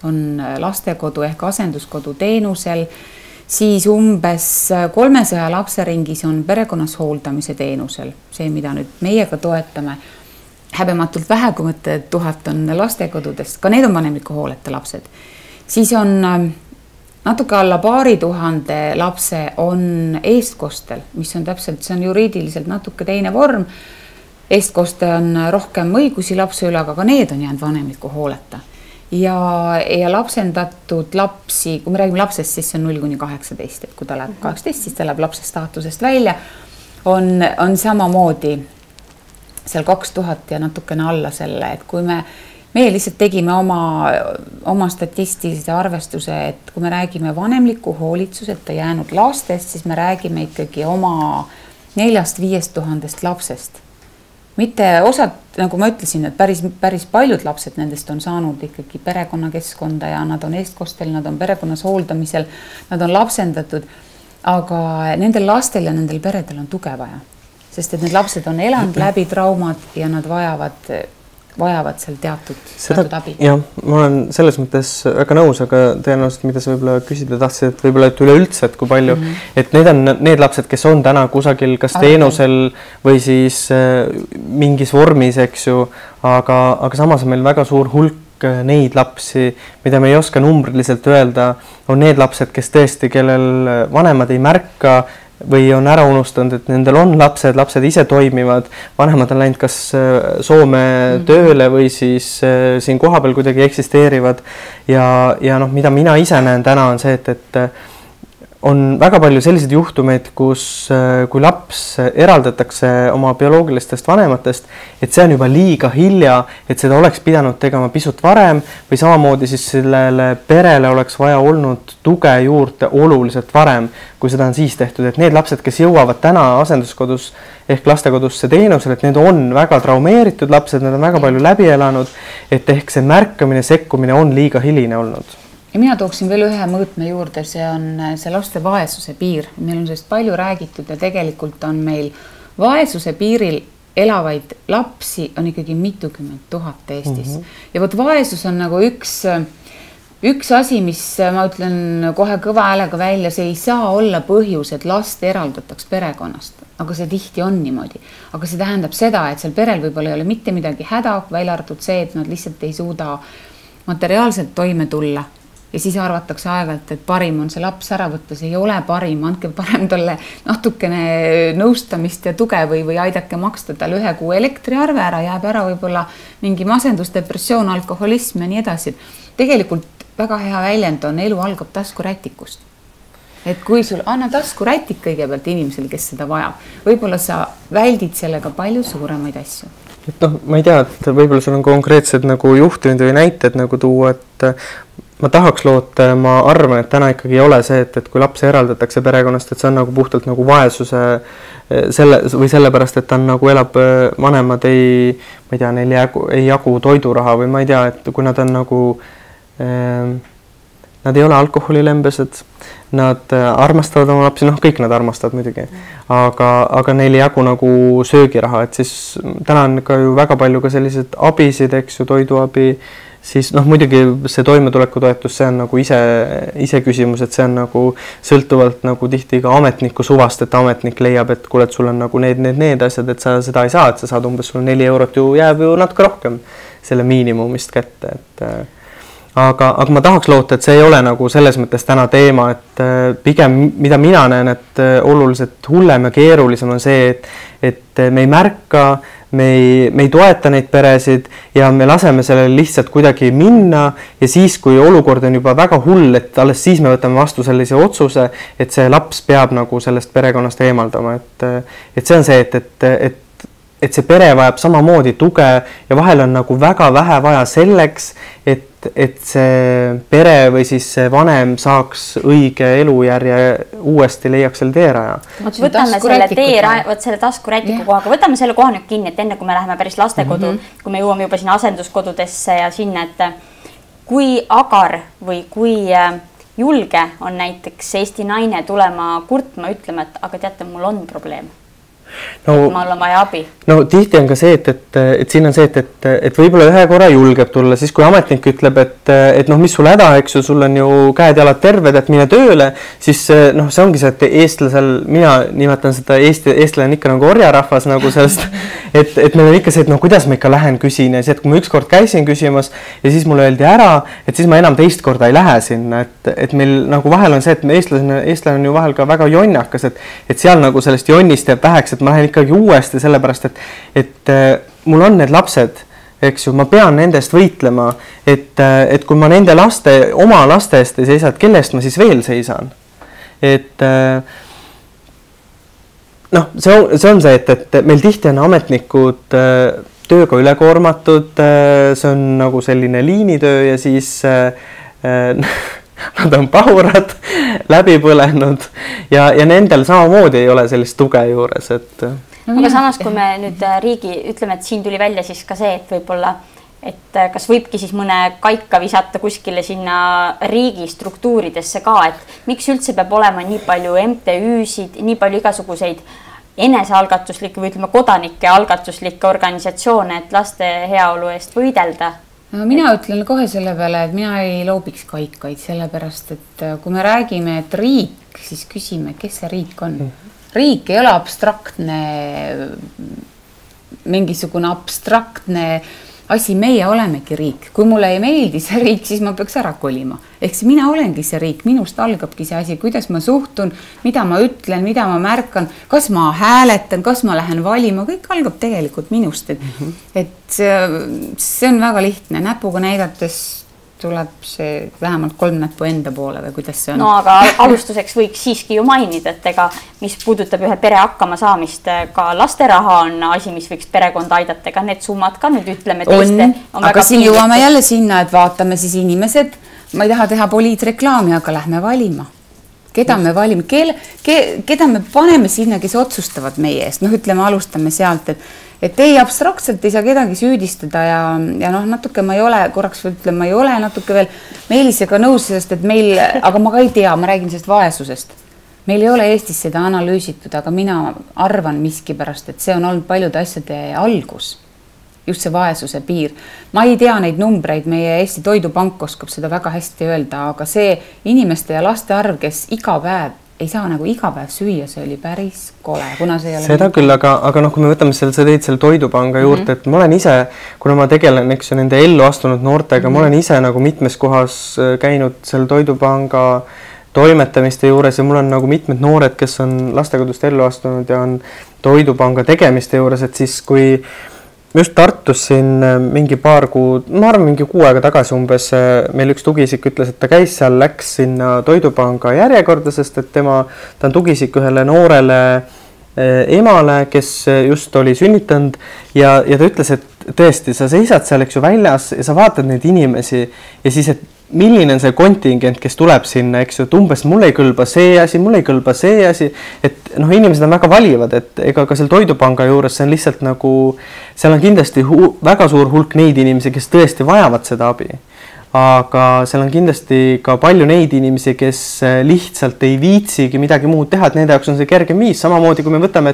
on lastekodu ehk asenduskodu teenusel, siis umbes 300 lapse ringis on perekonnas hooldamise teenusel, see, mida nüüd meiega toetame. Häbematult vähe, kui mõtte 1000 on lastekodudest, ka need on vanemliku hooleta lapsed. Siis on natuke alla 2000 lapse on eestkostel, mis on täpselt, see on juriidiliselt natuke teine vorm. Eestkoste on rohkem õigusi lapse üle, aga ka need on jäänud vanemliku hooleta. Ja lapsendatud lapsi, kui me räägime lapsest, siis see on 0–18, et kui ta läheb 18, siis ta läheb lapse staatusest välja, on samamoodi seal 2000 ja natukene alla selle, et kui meie lihtsalt tegime oma statistilise arvestuse, et kui me räägime vanemliku hoolitsuseta jäänud lastest, siis me räägime ikkagi oma 4–5 lapsest. Mitte osad, nagu ma ütlesin, et päris paljud lapsed nendest on saanud ikkagi perekonnakeskkonda ja nad on eestkostel, nad on perekonnas hooldamisel, nad on lapsendatud, aga nendel lastel ja nendel peredel on tuge vaja. Sest et need lapsed on elanud läbi traumad ja nad vajavad seal teatud abi. Jah, ma olen selles mõttes väga nõus, aga tõenäoliselt, mida sa võib-olla küsida tahtsid, et võib-olla et üleüldse, et kui palju, et need on need lapsed, kes on täna kusagil kas teenusel või siis mingis vormis, eks ju, aga samas on meil väga suur hulk neid lapsi, mida me ei oska numbriliselt öelda, on need lapsed, kes tõesti, kellel vanemad ei märka või on ära unustanud, et nendel on lapsed ise toimivad, vanemad on läinud kas Soome tööle või siis siin kohapeal kuidagi eksisteerivad ja noh, mida mina ise näen täna on see, et on väga palju selliseid juhtumeid, kui laps eraldatakse oma bioloogilistest vanematest, et see on juba liiga hilja, et seda oleks pidanud tegema pisut varem või samamoodi siis sellele perele oleks vaja olnud tuge juurde oluliselt varem, kui seda on siis tehtud. Et need lapsed, kes jõuavad täna asenduskodus ehk lastekodusse teenusel, et need on väga traumeeritud lapsed, need on väga palju läbi elanud, et ehk see märkamine, sekkumine on liiga hiline olnud. Ja mina tooksin veel ühe mõõtme juurde, see on see laste vaesuse piir. Meil on sellest palju räägitud ja tegelikult on meil vaesuse piiril elavaid lapsi on ikkagi mitukümmend tuhat Eestis. Ja võt vaesus on nagu üks asi, mis ma ütlen kohe kõva häälega välja, see ei saa olla põhjus, et last eraldataks perekonnast. Aga see tihti on niimoodi. Aga see tähendab seda, et seal perel võib-olla ei ole mitte midagi häda, välja arvatud see, et nad lihtsalt ei suuda materiaalselt toime tulla. Ja siis arvatakse aegalt, et parim on see laps ära võtta, see ei ole parim, andke parem talle natukene nõustamist ja tuge või aidake maksta tal 1 kuu elektriarve ära, jääb ära võib-olla mingi masendus, depressioon, alkoholism ja nii edasi. Tegelikult väga hea väljend on, elu algab taskurätikust. Et kui sul anna taskurätik kõigepealt inimesel, kes seda vajab, võib-olla sa väldid sellega palju suuremaid asju. Et noh, ma ei tea, et võib-olla sul on konkreetsed nagu juhtumid või näited nagu tuua, et ma tahaks loota ja ma arvan, et täna ikkagi ei ole see, et kui laps eraldatakse perekonnast, et see on nagu puhtalt nagu vaesuse või sellepärast, et ta on nagu elab, vanemad ma ei tea, neil ei jagu toiduraha või ma ei tea, et kui nad on nagu, nad ei ole alkoholilembesed, nad armastavad oma lapsi, noh, kõik nad armastavad muidugi, aga neil ei jagu nagu söögiraha, et siis täna on ka ju väga palju ka sellised abisid, eks ju, toiduabi, siis noh, muidugi see toimetulekutoetus, see on nagu ise küsimus, et see on nagu sõltuvalt nagu tihti ka ametniku suvast, et ametnik leiab, et kuule, et sul on nagu need asjad, et sa seda ei saa, et sa saad umbes sul 4 eurot ju jääb ju natuke rohkem selle miinimumist kätte, et aga ma tahaks loota, et see ei ole nagu selles mõttes täna teema, et pigem mida mina näen, et oluliselt hullem ja keerulisem on see, et me ei märka, me ei toeta neid peresid ja me laseme sellele lihtsalt kuidagi minna ja siis, kui olukord on juba väga hull, et alles siis me võtame vastu sellise otsuse, et see laps peab nagu sellest perekonnast eemaldama, et see on see, et see pere vajab samamoodi tuge ja vahel on nagu väga vähe vaja selleks, et see pere või siis see vanem saaks õige elujärje uuesti leiaks selle teeraja. Võtame selle taskurätiku kohaga, võtame selle koha nüüd kinni, et enne kui me läheme päris lastekodu, kui me jõuame juba sinna asenduskodudesse ja sinna, et kui agar või kui julge on näiteks Eesti naine tulema kurtma, ütlema, et aga teate, mul on probleem. No, mul on vaja abi. No tihti on ka see, et siin on see, et võib-olla ühe korra julgeb tulla, siis kui ametnik ütleb, et noh, mis sul häda, eks ju, sul on ju käed-jalad terved, et mine tööle, siis noh, see ongi see, et eestlasel, mina nimetan seda eestlane on ikka nagu orjarahvas nagu sellest, et meil on ikka see, et noh, kuidas ma ikka lähen küsin ja see, et kui ma ükskord käisin küsimas ja siis mulle öeldi ära, et siis ma enam teist korda ei lähe sinna, et meil nagu vahel on see, et eestlane on ju vahel ka väga jonnakas, et seal nagu sellest jonnist jääb väheks, et ma lähen ikkagi uuesti sellepärast, et mul on need lapsed, eks ju, ma pean nendest võitlema, et kui ma nende oma laste eest ei seisa, et kelle eest ma siis veel seisan. Et noh, see on see, et meil tihti on ametnikud tööga ülekoormatud, see on nagu selline liinitöö ja siis nad on pahurad, läbi põlenud ja nendel samamoodi ei ole sellist tuge juures, et aga samas, kui me nüüd ütleme, et siin tuli välja siis ka see, et võib-olla, et kas võibki siis mõne kaika visata kuskile sinna riigi struktuuridesse ka, et miks üldse peab olema nii palju MTÜ-sid, nii palju igasuguseid enesealgatuslikke või ütleme kodanike algatuslikke organisatsioone, et laste heaolu eest võidelda? No, mina ütlen kohe selle peale, et mina ei loobiks kaikaid, sellepärast, et kui me räägime, et riik, siis küsime, kes see riik on. Riik ei ole abstraktne, mingisugune abstraktne asi, meie olemegi riik. Kui mulle ei meeldi see riik, siis ma peaks ära kolima. Ehk see mina olengi see riik, minust algabki see asi, kuidas ma suhtun, mida ma ütlen, mida ma märkan, kas ma hääletan, kas ma lähen valima, kõik algab tegelikult minust. Et see on väga lihtne, näpuga näidates tuleb see vähemalt 3 näppu enda poole või kuidas see on? No aga alustuseks võiks siiski ju mainida, et ega mis puudutab ühe pere hakkama saamist, ka lasteraha on asi, mis võiks perekonda aidata, ega need summad ka nüüd ütleme on, aga siin jõuame jälle sinna, et vaatame siis inimesed, ma ei taha teha poliitreklaami, aga lähme valima. Keda me valime, keda me paneme sinna, kes otsustavad meie eest, noh ütleme, alustame sealt, et ei abstraktselt ei saa kedagi süüdistada ja noh, natuke ma ei ole, korraks ütlen, ma ei ole natuke veel Meelisega nõus, sest et meil, aga ma ka ei tea, ma räägin sellest vaesusest. Meil ei ole Eestis seda analüüsitud, aga mina arvan miskipärast, et see on olnud paljude asjade algus, just see vaesuse piir. Ma ei tea neid numbreid, meie Eesti Toidupank oskab seda väga hästi öelda, aga see inimeste ja laste arv, kes iga päev ei saa nagu iga päev süüa, see oli päris kole, kuna see ei ole... Seda küll, aga noh, kui me võtame sa teid selle Toidupanga juurde, et ma olen ise, kuna ma tegelen, eks ju, nende ellu astunud noortega, ma olen ise nagu mitmes kohas käinud selle Toidupanga toimetamiste juures ja mul on nagu mitmed noored, kes on lastekodust ellu astunud ja on Toidupanga tegemiste juures, et siis kui just Tartus siin mingi paar kuud, ma arvan mingi 6 aega tagasi umbes, meil üks tugiisik ütles, et ta käis seal, läks sinna Toidupanga järjekorda, sest et ta on tugiisik ühele noorele emale, kes just oli sünnitanud ja ta ütles, et tõesti, sa seisad seal, eks ju, väljas ja sa vaatad neid inimesi ja siis, et milline on see kontingent, kes tuleb sinna, eks ju, et umbes mul ei kõlba see asi, et noh, inimesed on väga valivad, et ega ka seal Toidupanga juures see on lihtsalt nagu, seal on kindlasti väga suur hulk neid inimesi, kes tõesti vajavad seda abi. Aga seal on kindlasti ka palju neid inimesi, kes lihtsalt ei viitsigi midagi muud teha, et nende jaoks on see kergem viis. Samamoodi, kui me võtame,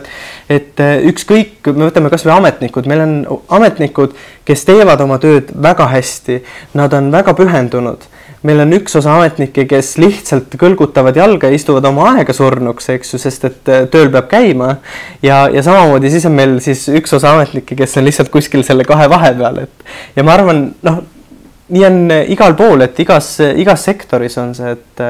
et ükskõik, me võtame kas või ametnikud, meil on ametnikud, kes teevad oma tööd väga hästi, nad on väga pühendunud. Meil on üks osa ametnikke, kes lihtsalt kõlgutavad jalga ja istuvad oma aega surnuks, eks ju, sest et tööl peab käima. Ja samamoodi siis on meil siis üks osa ametnikke, kes on lihtsalt kuskil selle 2 vahepeal. Ja ma arvan, noh, nii on igal pool, et igas sektoris on see, et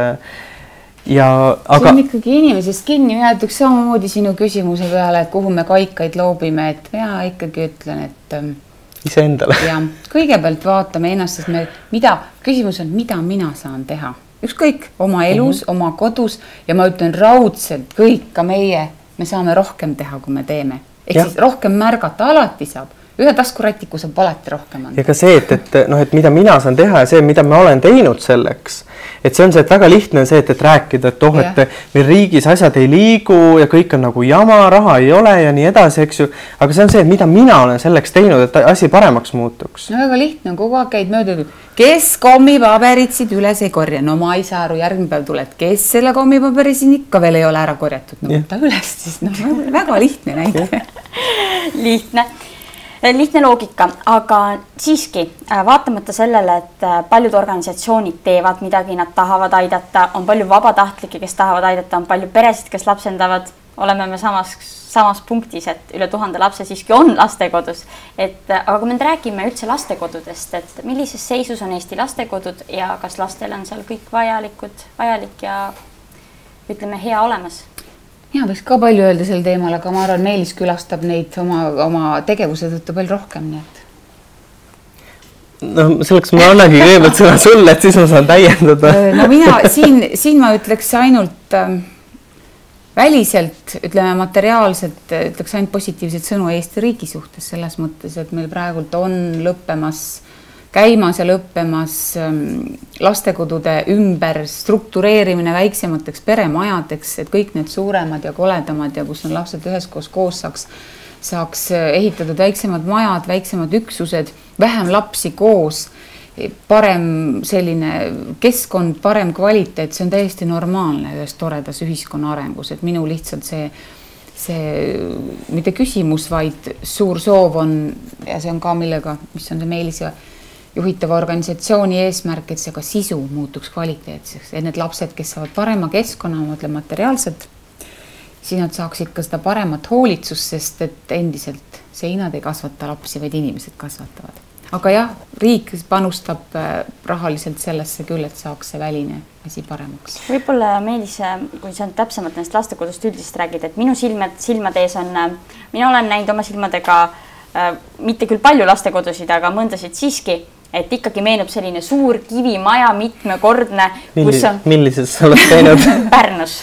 ja aga... See on ikkagi inimesest kinni, mina ütleks samamoodi sinu küsimuse peale, et kuhu me kaikaid loobime, et mina ikkagi ütlen, et ise endale. Ja kõigepealt vaatame ennast, sest küsimus on, mida mina saan teha. Ükskõik oma elus, oma kodus ja ma ütlen raudselt kõik, ka meie, me saame rohkem teha, kui me teeme. Ehk siis rohkem märgata alati saab. Ühe taskurätiku saab alati rohkem anda. Ja ka see, et mida mina saan teha ja see, mida ma olen teinud selleks. Et see on see, et väga lihtne on see, et rääkida, et et meil riigis asjad ei liigu ja kõik on nagu jama, raha ei ole ja nii edasi, eks ju. Aga see on see, et mida mina olen selleks teinud, et asi paremaks muutuks. No väga lihtne on, kogu aeg käid mööda, kes kommipaberid siit üles ei korja. No ma ei saa aru, järgmine päev tuled, kes selle kommipaberi siin ikka veel ei ole ära korjatud. No võta üles, siis väga lihtne näide. Lihtne loogika, aga siiski vaatamata sellele, et paljud organisatsioonid teevad midagi, nad tahavad aidata, on palju vabatahtlikke, kes tahavad aidata, on palju peresid, kes lapsendavad, oleme me samas punktis, et üle 1000 lapse siiski on lastekodus. Aga kui me räägime üldse lastekodudest, et millises seisus on Eesti lastekodud ja kas lastel on seal kõik vajalik ja ütleme hea olemas? Ja võiks ka palju öelda sel teemal, aga ma arvan, Meelis külastab neid oma tegevuse tõttu palju rohkem, nii et. No selleks ma annagi kõigepealt sõna sulle, et siis ma saan täiendada. No siin ma ütleks ainult väliselt, ütleme materiaalselt, ütleks ainult positiivseid sõnu Eesti riigi suhtes selles mõttes, et meil praegult on käimas ja lõppemas lastekodude ümber struktureerimine väiksemateks peremajadeks, et kõik need suuremad ja koledamad ja kus on lapsed üheskoos koos saaks ehitatud väiksemad majad, väiksemad üksused, vähem lapsi koos, parem selline keskkond, parem kvaliteet, see on täiesti normaalne ühes toredas ühiskonna arengus, et minu lihtsalt see mitte küsimus, vaid suur soov on, ja see on ka millega, mis on see Meelise juhitava organisatsiooni eesmärk, et see ka sisu muutuks kvaliteetseks, et need lapsed, kes saavad parema keskkonna, ma mõtlen materiaalselt, siis nad saaksid ka seda paremat hoolitsust, sest et endiselt seinad ei kasvata lapsi, vaid inimesed kasvatavad. aga jah, riik panustab rahaliselt sellesse küll, et saaks see väline asi paremaks. Võib-olla Meelis, kui sa täpsemalt nendest lastekodust üldiselt räägid, et minu silmade ees on, mina olen näinud oma silmadega mitte küll palju lastekodusid, aga mõndasid siiski, et ikkagi meenub selline suur kivimaja, mitmekordne. Millises sa oled käinud? Pärnus.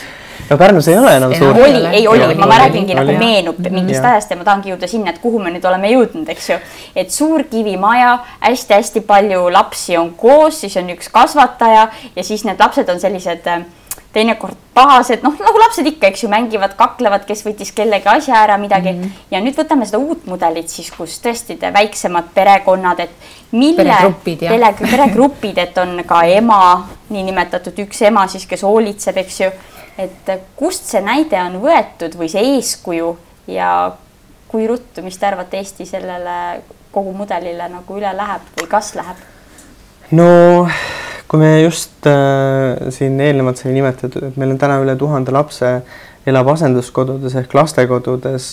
No Pärnus ei ole enam suur. Ei oli. Ma räägingi nagu meenub mingist ajast ja ma tahangi jõuda sinna, et kuhu me nüüd oleme jõudnud, eks ju. Et suur kivimaja, hästi palju lapsi on koos, siis on üks kasvataja ja siis need lapsed on sellised teinekord pahased, nagu lapsed ikka, eks ju, mängivad, kaklevad, kes võttis kellegi asja ära midagi. Ja nüüd võtame seda uut mudelit siis, kus tõesti väiksemad perekonnad, et peregrupid, et on ka ema, niinimetatud üks ema siis, kes hoolitseb, eks ju, et kust see näide on võetud või see eeskuju ja kui ruttu, mis te arvate, Eesti sellele kogu mudelile nagu üle läheb või kas läheb? No kui me just siin eelnevalt sai nimetatud, et meil on täna üle 1000 lapse elab asenduskodudes ehk lastekodudes.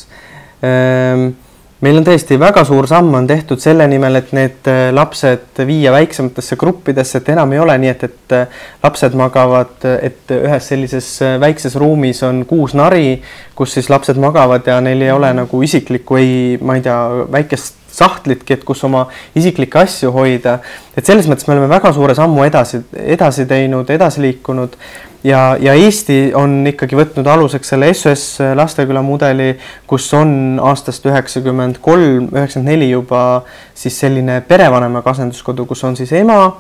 Meil on tõesti väga suur samm on tehtud selle nimel, et need lapsed viia väiksematesse gruppidesse, et enam ei ole nii, et lapsed magavad, et ühes sellises väikses ruumis on 6 nari, kus siis lapsed magavad ja neil ei ole nagu isiklikku, ma ei tea, väikest sahtlitki, et kus oma isiklikke asju hoida. Et selles mõttes me oleme väga suure sammu edasi teinud, edasi liikunud ja Eesti on ikkagi võtnud aluseks selle SOS Lasteküla mudeli, kus on aastast 93-94 juba siis selline perevanemaga asenduskodu, kus on siis ema,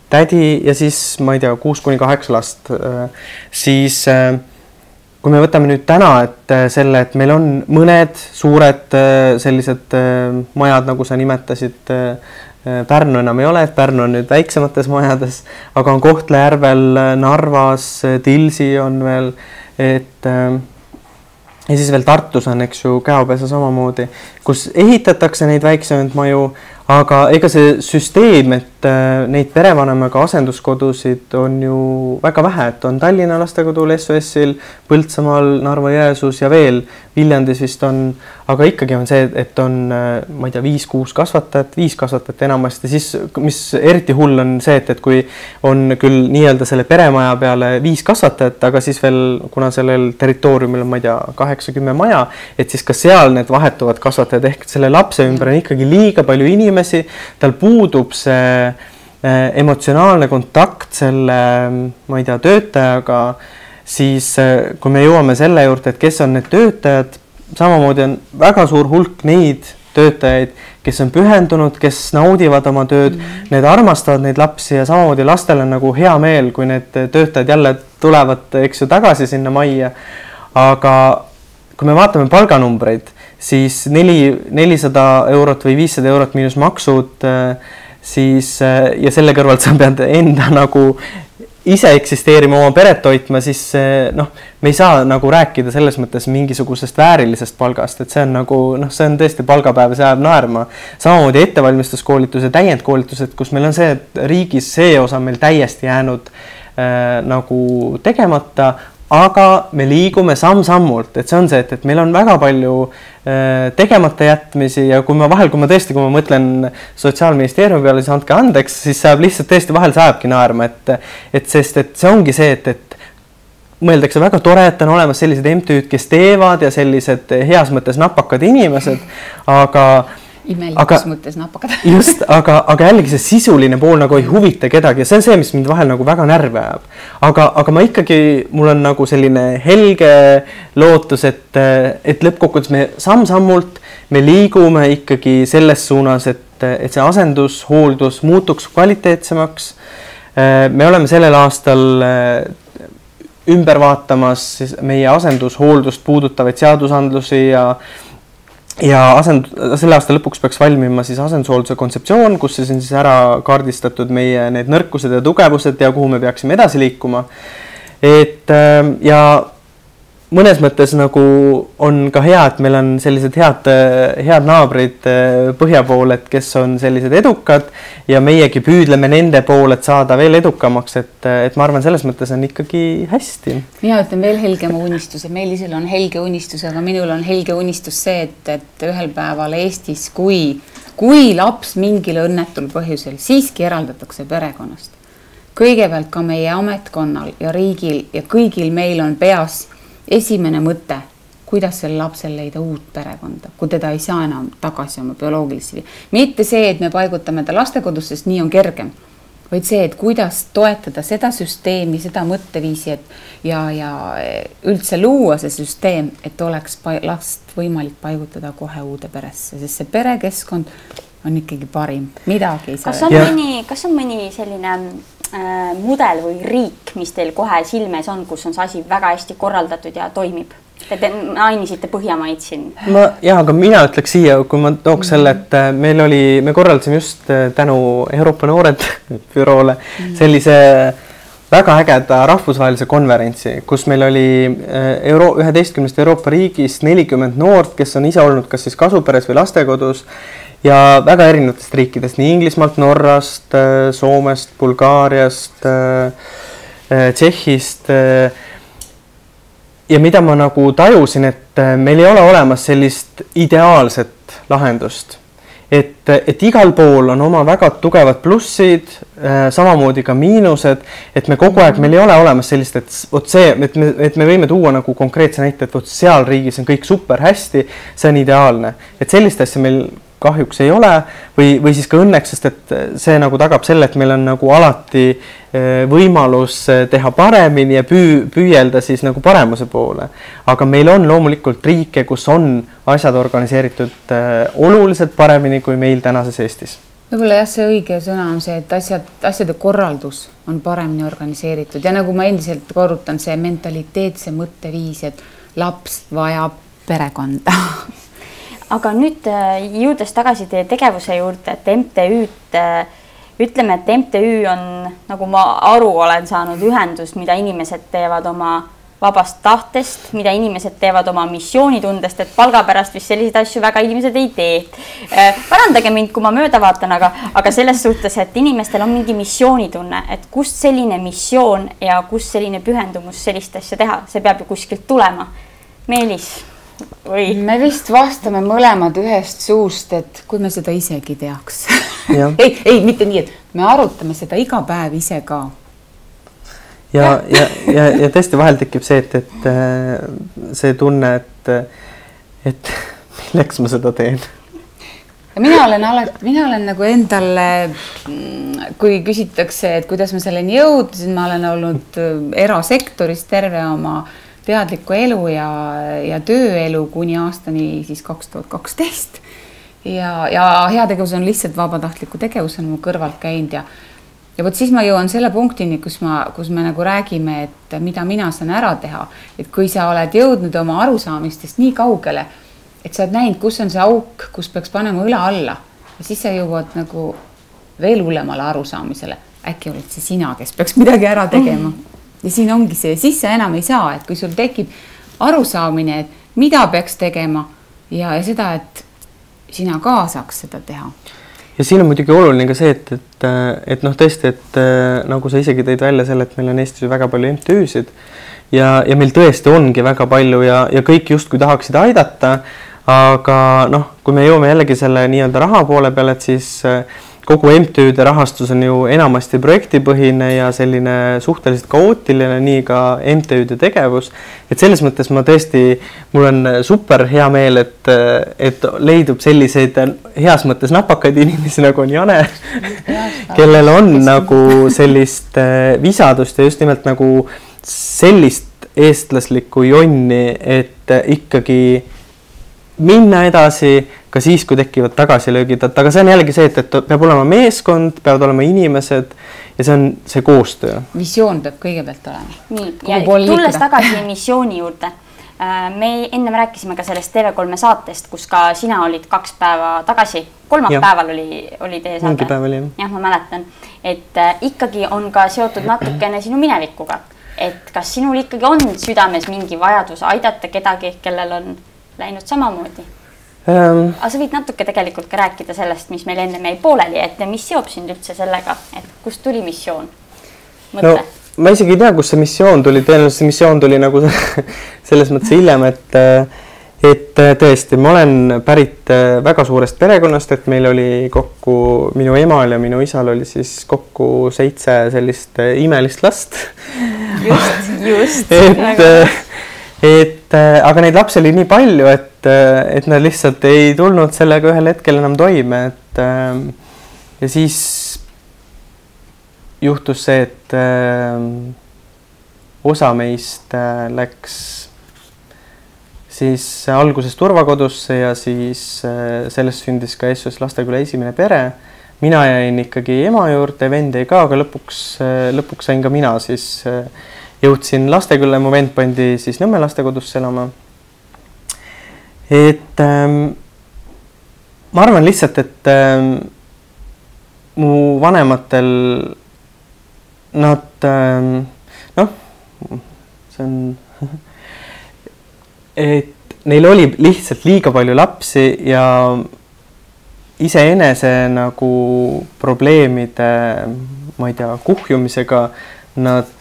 tädi ja siis, ma ei tea, 6-8 last. Siis kui me võtame nüüd täna, et meil on mõned suured sellised majad, nagu sa nimetasid, Pärnu enam ei ole, et Pärnu on nüüd väiksemates majades, aga on Kohtla-Järvel, Narvas, Tilsi on veel, ja siis veel Tartus on, eks ju, Käopesa samamoodi, kus ehitatakse neid väiksemaid maju, aga ega see süsteem, et neid perevanemaga asenduskodusid on ju väga vähe, et on Tallinna lastekodul, SOS-il, Põltsamaal, Narva-Jõesuus ja veel Viljandis vist on, aga ikkagi on see, et on, ma ei tea, 5-6 kasvatajat, 5 kasvatajat enamasti, siis mis eriti hull on see, et kui on küll nii-öelda selle peremaja peale 5 kasvatajat, aga siis veel, kuna sellel territooriumil on, ma ei tea, 8-10 maja, et siis ka seal need vahetuvad kasvatajad ehk selle lapse ümber on ikkagi liiga palju inimesi, tal puudub see emotsionaalne kontakt selle, ma ei tea, töötajaga, siis kui me jõuame selle juurde, et kes on need töötajad, samamoodi on väga suur hulk neid töötajaid, kes on pühendunud, kes naudivad oma tööd, need armastavad neid lapsi ja samamoodi lastel on nagu hea meel, kui need töötajad jälle tulevad, eks ju, tagasi sinna majja. Aga kui me vaatame palganumbreid, siis 400 eurot või 500 eurot miinus maksud, siis ja selle kõrvalt sa pead enda nagu ise eksisteerima, oma peret hoidma, siis me ei saa nagu rääkida selles mõttes mingisugusest väärilisest palgast, et see on nagu, see on tõesti palgapäev, see ajab naerma. Samamoodi ettevalmistuskoolitus ja täiendkoolitused, kus meil on see, et riigis see osa meil täiesti jäänud nagu tegemata, aga me liigume samm-sammult, et see on see, et meil on väga palju tegemata jätmisi ja kui ma tõesti, kui ma mõtlen Sotsiaalministeeriumi peale, siis andke andeks, siis saab lihtsalt tõesti vahel saabki naerma, sest see ongi see, et mõeldakse väga tore, et on olemas sellised MTÜ-d, kes teevad ja sellised heas mõttes napakad inimesed, aga imelikus mõttes napakad. Just, aga jällegi see sisuline pool nagu ei huvita kedagi ja see on see, mis mind vahel nagu väga närve ajab. Aga ma ikkagi, mul on nagu selline helge lootus, et lõppkokkuvõttes me samm-sammult me liigume ikkagi selles suunas, et see asendushooldus muutuks kvaliteetsemaks. Me oleme sellel aastal ümber vaatamas meie asendushooldust puudutavaid seadusandlusi ja selle aasta lõpuks peaks valmima siis asendushoolduse kontseptsioon, kus see on siis ära kaardistatud meie need nõrkused ja tugevused ja kuhu me peaksime edasi liikuma. Ja mõnes mõttes nagu on ka hea, et meil on sellised head naabrid põhja pool, et kes on sellised edukad ja meiegi püüdleme nende pool, et saada veel edukamaks, et ma arvan, selles mõttes on ikkagi hästi. Mina ütlen veel helgema unistuse, Meelisel on helge unistus, aga minul on helge unistus see, et ühel päeval Eestis, kui kui laps mingil õnnetul põhjusel siiski eraldatakse perekonnast, kõigepealt ka meie ametkonnal ja riigil ja kõigil meil on peas esimene mõte, kuidas selle lapsel leida uut perekonda, kui teda ei saa enam tagasi oma bioloogilisse. Mitte see, et me paigutame ta lastekodus, sest nii on kergem, vaid see, et kuidas toetada seda süsteemi, seda mõtteviisi ja üldse luua see süsteem, et oleks last võimalik paigutada kohe uude peresse, sest see perekeskkond on ikkagi parim, midagi ei saa. Kas on mõni selline mudel või riik, mis teil kohe silmes on, kus on see asi väga hästi korraldatud ja toimib? Te mainisite Põhjamaid siin. Aga mina ütleks siia, kui ma tooks selle, et me korraldasime just tänu Euroopa Noored büroole sellise väga ägeda rahvusvahelise konverentsi, kus meil oli 11 Euroopa riigist 40 noort, kes on ise olnud kas siis kasuperes või lastekodus ja väga erinevatest riikidest, nii Inglismaalt, Norrast, Soomest, Bulgaariast, Tšehhist. Ja mida ma nagu tajusin, et meil ei ole olemas sellist ideaalset lahendust. Et igal pool on oma väga tugevad plussid, samamoodi ka miinused, et me kogu aeg, meil ei ole olemas sellist, et me võime tuua nagu konkreetse näite, et seal riigis on kõik super hästi, see on ideaalne. Et sellist asja meil kahjuks ei ole või siis ka õnneks, sest et see nagu tagab selle, et meil on nagu alati võimalus teha paremini ja püüelda siis nagu paremuse poole. Aga meil on loomulikult riike, kus on asjad organiseeritud oluliselt paremini kui meil tänases Eestis. Võib-olla jah, see õige sõna on see, et asjade korraldus on paremini organiseeritud ja nagu ma endiselt korrutan, see mentaliteet, see mõtteviis, et laps vajab perekonda. Aga nüüd jõudes tagasi teie tegevuse juurde, et MTÜ-d, ütleme, et MTÜ on, nagu ma aru olen saanud, ühendus, mida inimesed teevad oma vabast tahtest, mida inimesed teevad oma missioonitundest, et palga pärast vist selliseid asju väga inimesed ei tee. Parandage mind, kui ma mööda vaatan, aga selles suhtes, et inimestel on mingi missioonitunne, et kust selline missioon ja kust selline pühendumus sellist asja teha, see peab ju kuskilt tulema. Meelis? Või? Me vist vastame mõlemad ühest suust, et kui me seda isegi teaks. ei, mitte nii, et me arutame seda iga päev ise ka. Ja tõesti vahel tekib see, et see tunne, et milleks ma seda teen. Ja mina olen nagu endale, kui küsitakse, et kuidas ma selleni jõudsin, ma olen olnud erasektoris terve oma teadlikku elu ja tööelu kuni aastani siis 2012. Ja heategevus on lihtsalt vabatahtliku tegevusena mu kõrvalt käinud ja võt siis ma jõuan selle punktini, kus me nagu räägime, et mida mina saan ära teha. Et kui sa oled jõudnud oma arusaamistest nii kaugele, et sa oled näinud, kus on see auk, kus peaks panema õla alla ja siis sa jõuad nagu veel hullemale arusaamisele. Äkki oled see sina, kes peaks midagi ära tegema. Ja siin ongi see, siis sa enam ei saa, et kui sul tekib arusaamine, et mida peaks tegema ja seda, et sina ka saaks seda teha. Ja siin on muidugi oluline ka see, et tõesti, et nagu sa isegi tõid välja selle, et meil on Eestis väga palju MTÜ-sid ja meil tõesti ongi väga palju ja kõik just kui tahaksid aidata, aga kui me jõuame jällegi selle nii-öelda raha poole peale, et siis kogu MTÜ-de rahastus on ju enamasti projektipõhine ja selline suhteliselt kaootiline, nii ka MTÜ-de tegevus. Et selles mõttes mul on super hea meel, et leidub selliseid heas mõttes napakaid inimesi, nagu on Jane, kellel on nagu sellist visadust ja just nimelt nagu sellist eestlaslikku jonni, et ikkagi minna edasi, ka siis, kui tekivad tagasilöögid, aga see on jällegi see, et peab olema meeskond, peavad olema inimesed ja see on see koostöö. Visioon peab kõigepealt olema. Nii, ja tulles tagasi missiooni juurde, me enne rääkisime ka sellest TV3 saatest, kus ka sina olid 2 päeva tagasi, 3. päeval oli teie saade. Mingi päev oli. Jah, ma mäletan, et ikkagi on ka seotud natukene sinu minevikuga, et kas sinul ikkagi on südames mingi vajadus aidata kedagi, kellel on läinud samamoodi. Aga sa võid natuke tegelikult ka rääkida sellest, mis meil enne jäi pooleli, et mis seob sind üldse sellega, et kust tuli missioon? Mõtle? No, ma isegi ei tea, kus see missioon tuli. Tõenäoliselt see missioon tuli nagu selles mõttes hiljem, et tõesti, ma olen pärit väga suurest perekonnast, et meil oli kokku, minu emal ja minu isal oli siis kokku 7 sellist imelist last. Just. Aga neid lapsi oli nii palju, et nad lihtsalt ei tulnud sellega ühel hetkel enam toime, ja siis juhtus see, et osa meist läks siis alguses turvakodusse ja siis sellest sündis ka SOS Lasteküla esimene pere. Mina jäin ikkagi ema juurde, vend jäi ka, aga lõpuks sain ka mina siis, jõudsin Lastekülla ja mu vend pandi siis Nõmme lastekodusse elama. Et ma arvan lihtsalt, et mu vanematel nad, see on... et neil oli lihtsalt liiga palju lapsi ja iseenese nagu probleemide, ma ei tea, kuhjumisega nad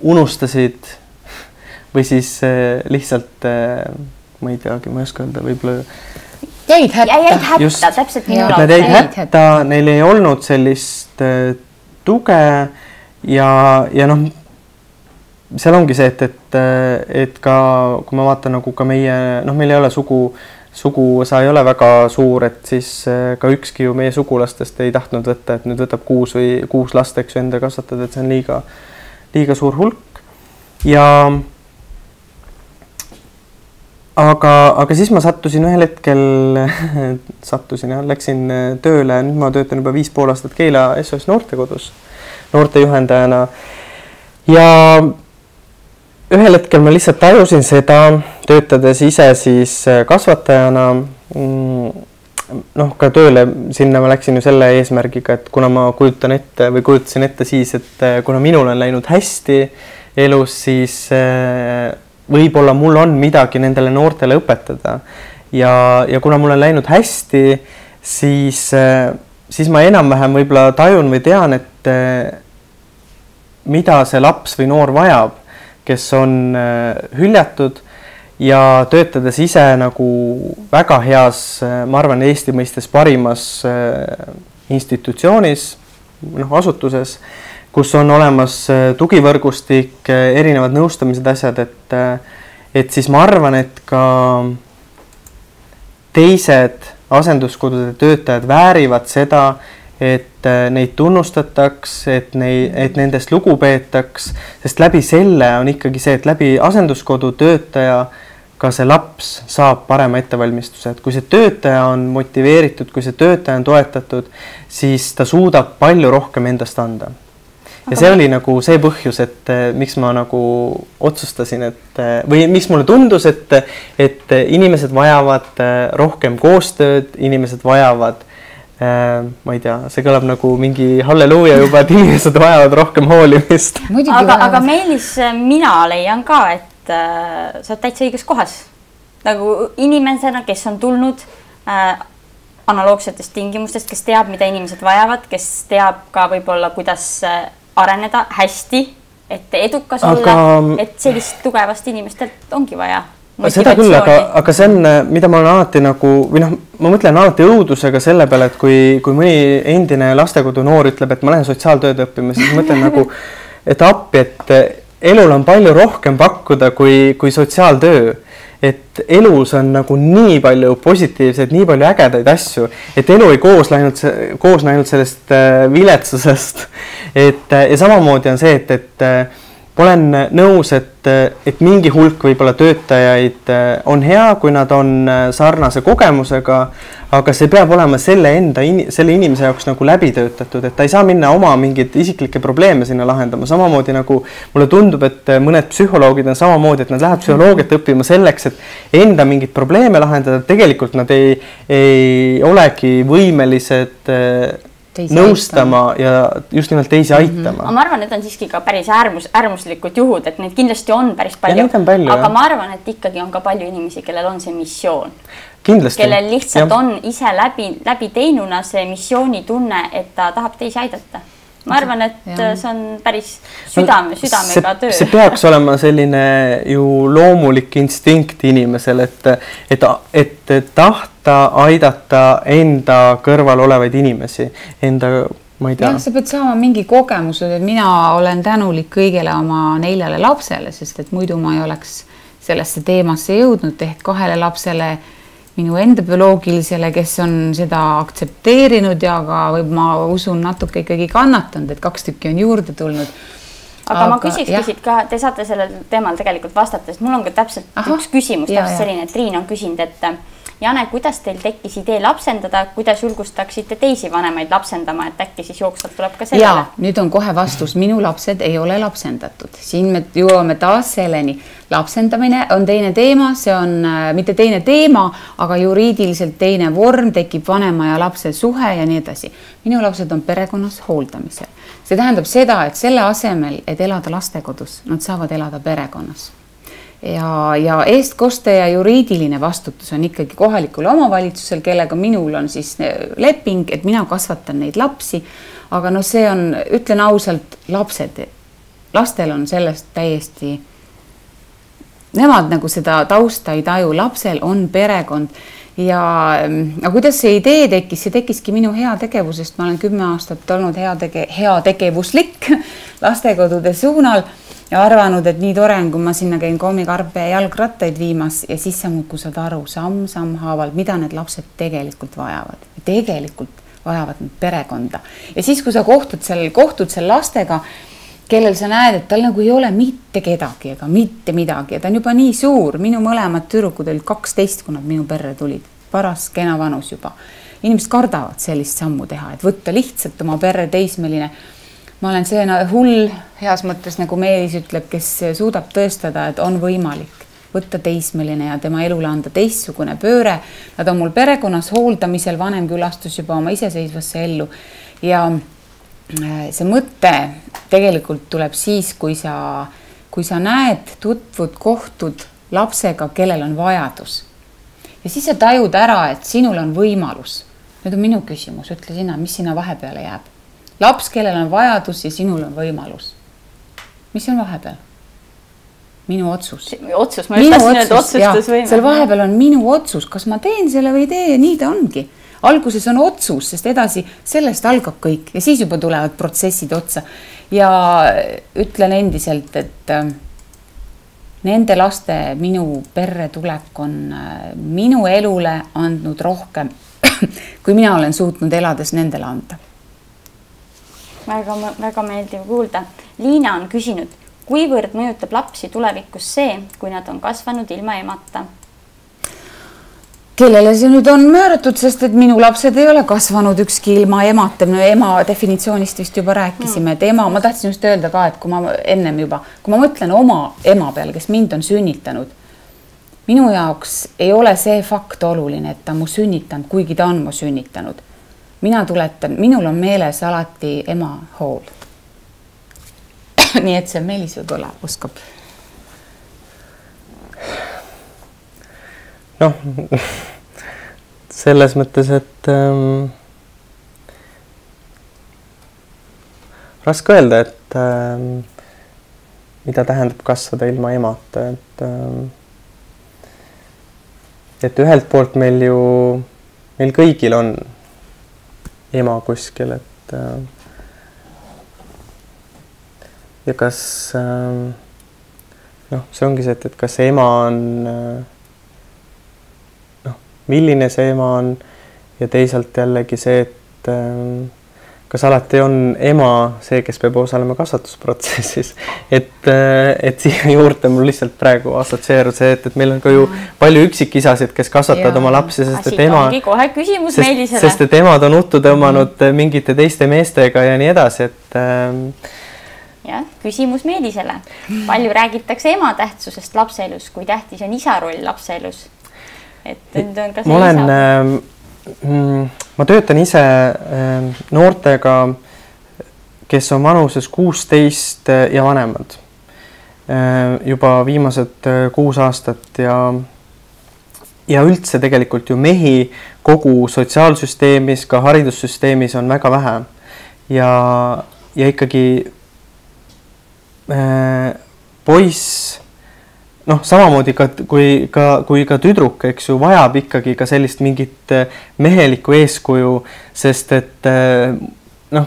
unustasid või siis lihtsalt, ma ei teagi, ma ei oska öelda, võib-olla jäid hätta. Just, täpselt minu nad jäid hätta, neil ei olnud sellist tuge ja noh, seal ongi see, et ka kui ma vaatan nagu ka meie, noh, meil ei ole suguosa ei ole väga suur, et siis ka ükski ju meie sugulastest ei tahtnud võtta, et nüüd võtab 6 last, eks ju, enda kasvatada, et see on liiga suur hulk. Ja aga siis ma sattusin ühel hetkel, läksin tööle, nüüd ma töötan juba 5,5 aastat Keila SOS noortekodus noortejuhendajana ja ühel hetkel ma lihtsalt tajusin seda, töötades ise siis kasvatajana, noh, ka tööle sinna ma läksin ju selle eesmärgiga, et kuna ma kujutasin ette siis, et kuna minul on läinud hästi elus, siis võib-olla mul on midagi nendele noortele õpetada. Ja kuna mul on läinud hästi, siis ma enam-vähem võib-olla tajun või tean, et mida see laps või noor vajab, kes on hüljatud ja töötades ise nagu väga heas, ma arvan, Eesti mõistes parimas institutsioonis, noh, asutuses, kus on olemas tugivõrgustik, erinevad nõustamised, asjad, et siis ma arvan, et ka teised asenduskodude töötajad väärivad seda, et neid tunnustataks, et nendest lugu peetaks, sest läbi selle on ikkagi see, et läbi asenduskodu töötaja ka see laps saab parema ettevalmistuse, et kui see töötaja on motiveeritud, kui see töötaja on toetatud, siis ta suudab palju rohkem endast anda. Ja see oli nagu see põhjus, et miks ma nagu otsustasin, või miks mulle tundus, et inimesed vajavad rohkem koostööd, inimesed vajavad, ma ei tea, see kõlab nagu mingi halleluuja juba, et inimesed vajavad rohkem hoolimist. Aga Meelis, mina leian ka, et sa oled täitsa õiges kohas. Nagu inimesena, kes on tulnud analoogsetest tingimustest, kes teab, mida inimesed vajavad, kes teab ka võib-olla, kuidas areneda hästi, et edukas olla, et sellist tugevast inimestelt ongi vaja. Seda küll, aga see on, mida ma olen alati nagu, või noh, ma mõtlen alati õudusega selle peale, et kui mõni endine lastekodu noor ütleb, et ma lähen sotsiaaltööd õppima, siis mõtlen nagu, et appi, et elul on palju rohkem pakkuda kui sotsiaaltöö. Et elus on nagu nii palju positiivseid, nii palju ägedaid asju, et elu ei koosne ainult sellest viletsusest. Ja samamoodi on see, et olen nõus, et mingi hulk võib-olla töötajaid on hea, kui nad on sarnase kogemusega, aga see peab olema selle inimese jaoks nagu läbi töötatud, et ta ei saa minna oma mingeid isiklikke probleeme sinna lahendama. Samamoodi nagu mulle tundub, et mõned psühholoogid on samamoodi, et nad lähevad psühholoogiat õppima selleks, et enda mingeid probleeme lahendada. Tegelikult nad ei olegi võimelised nõustama ja just nimelt teisi aitama. Ma arvan, et on siiski ka päris äärmuslikud juhud, et neid kindlasti on päris palju, aga ma arvan, et ikkagi on ka palju inimesi, kellel on see missioon. Kindlasti. Kellel lihtsalt on ise läbi teinuna see missiooni tunne, et ta tahab teisi aidata. ma arvan, et see on päris südamega töö. See peaks olema selline ju loomulik instinkt inimesel, et tahta aidata enda kõrval olevaid inimesi, ma ei tea. Sa pead saama mingi kogemuse, et mina olen tänulik kõigele oma 4 lapsele, sest et muidu ma ei oleks sellesse teemasse jõudnud, ehk 2 lapsele minu enda bioloogilisele, kes on seda aktsepteerinud ja ka ma usun natuke ikkagi kannatanud, et 2 tükki on juurde tulnud. Aga ma küsiksid ka, te saate sellel teemal tegelikult vastata, sest mul on ka täpselt üks küsimus, täpselt selline, et Triin on küsinud, et Jane, kuidas teil tekkis idee lapsendada, kuidas julgustaksite teisi vanemaid lapsendama, et äkki siis jooksvalt tuleb ka sellele? Ja, nüüd on kohe vastus, minu lapsed ei ole lapsendatud. Siin me jõuame taas selleni. Lapsendamine on teine teema, see on mitte teine teema, aga juriidiliselt teine vorm, tekib vanema ja lapse suhe ja nii edasi. Minu lapsed on perekonnas hooldamisel. See tähendab seda, et selle asemel, et elada lastekodus, nad saavad elada perekonnas. Ja eestkoste ja juriidiline vastutus on ikkagi kohalikul omavalitsusel, kellega minul on siis leping, et mina kasvatan neid lapsi, aga no see on, ütlen ausalt, lastel on sellest täiesti, nemad nagu seda tausta ei taju, lapsel on perekond ja kuidas see idee tekkis, see tekkiski minu heategevusest, ma olen 10 aastat olnud heategevuslik lastekodude suunal ja arvanud, et nii tore on, kui ma sinna käin kommikarpe ja jalgrattaid viimas ja siis sa muudkui saad aru samm haavalt, mida need lapsed tegelikult vajavad. Tegelikult vajavad need perekonda. Ja siis, kui sa kohtud seal lastega, kellel sa näed, et tal nagu ei ole mitte kedagi ega mitte midagi ja ta on juba nii suur. Minu mõlemad tüdrukud olid 12, kui nad minu perre tulid. Paras kena vanus juba. Inimesed kardavad sellist sammu teha, et võtta lihtsalt oma perre teismeline. Ma olen see hull heas mõttes, nagu Meelis ütleb, kes suudab tõestada, et on võimalik võtta teismeline ja tema elule anda teistsugune pööre. Nad on mul perekonnas hooldamisel, vanem külastus juba oma iseseisvasse ellu. Ja see mõte tegelikult tuleb siis, kui sa näed, tutvud, kohtud lapsega, kellel on vajadus. Ja siis sa tajud ära, et sinul on võimalus. Nüüd on minu küsimus, ütle sina, mis sina vahepeale jääb? Laps, kellel on vajadus ja sinul on võimalus. Mis on vahepeal? Minu otsus. Otsus, ma just tahtsin öelda otsustusvõime. Seal vahepeal on minu otsus, kas ma teen selle või ei tee ja nii ta ongi. Alguses on otsus, sest edasi sellest algab kõik ja siis juba tulevad protsessid otsa. Ja ütlen endiselt, et nende laste minu perre tulek on minu elule andnud rohkem, kui mina olen suutnud elades nendele anda. Väga meeldiv kuulda. Liina on küsinud, kuivõrd mõjutab lapsi tulevikus see, kui nad on kasvanud ilma emata? Kellele see nüüd on määratud, sest et minu lapsed ei ole kasvanud ükski ilma emata. Ema definitsioonist vist juba rääkisime, et ema, ma tahtsin just öelda ka, et kui ma mõtlen oma ema peale, kes mind on sünnitanud, minu jaoks ei ole see fakt oluline, et ta mu sünnitanud, kuigi ta on mu sünnitanud. Mina tuletan, minul on meeles alati ema hool. Nii et see Meelis võib-olla oskab. Noh, selles mõttes, et raske öelda, et mida tähendab kasvada ilma emata. Et ühelt poolt meil kõigil on ema kuskil, et ja kas see ongi see, et kas see ema on milline see ema on ja teisalt jällegi see, et kas alati on ema see, kes peab osalema kasvatusprotsessis, et siia juurde mul lihtsalt praegu assotsieeru see, et meil on ka ju palju üksikisasid, kes kasvatavad oma lapsi, sest et emad on uttu tõmmanud mingite teiste meestega ja nii edasi, et jah, küsimus Meelisele. Palju räägitakse ema tähtsusest lapseelus, kui tähtis on isa roll lapseelus? Ma töötan ise noortega, kes on vanuses 16 ja vanemad juba viimased 6 aastat ja üldse tegelikult ju mehi kogu sotsiaalsüsteemis, ka haridussüsteemis on väga vähe ja ikkagi poiss, noh, samamoodi kui ka tüdruk, eks ju, vajab ikkagi ka sellist mingit mehelikku eeskuju, sest et noh,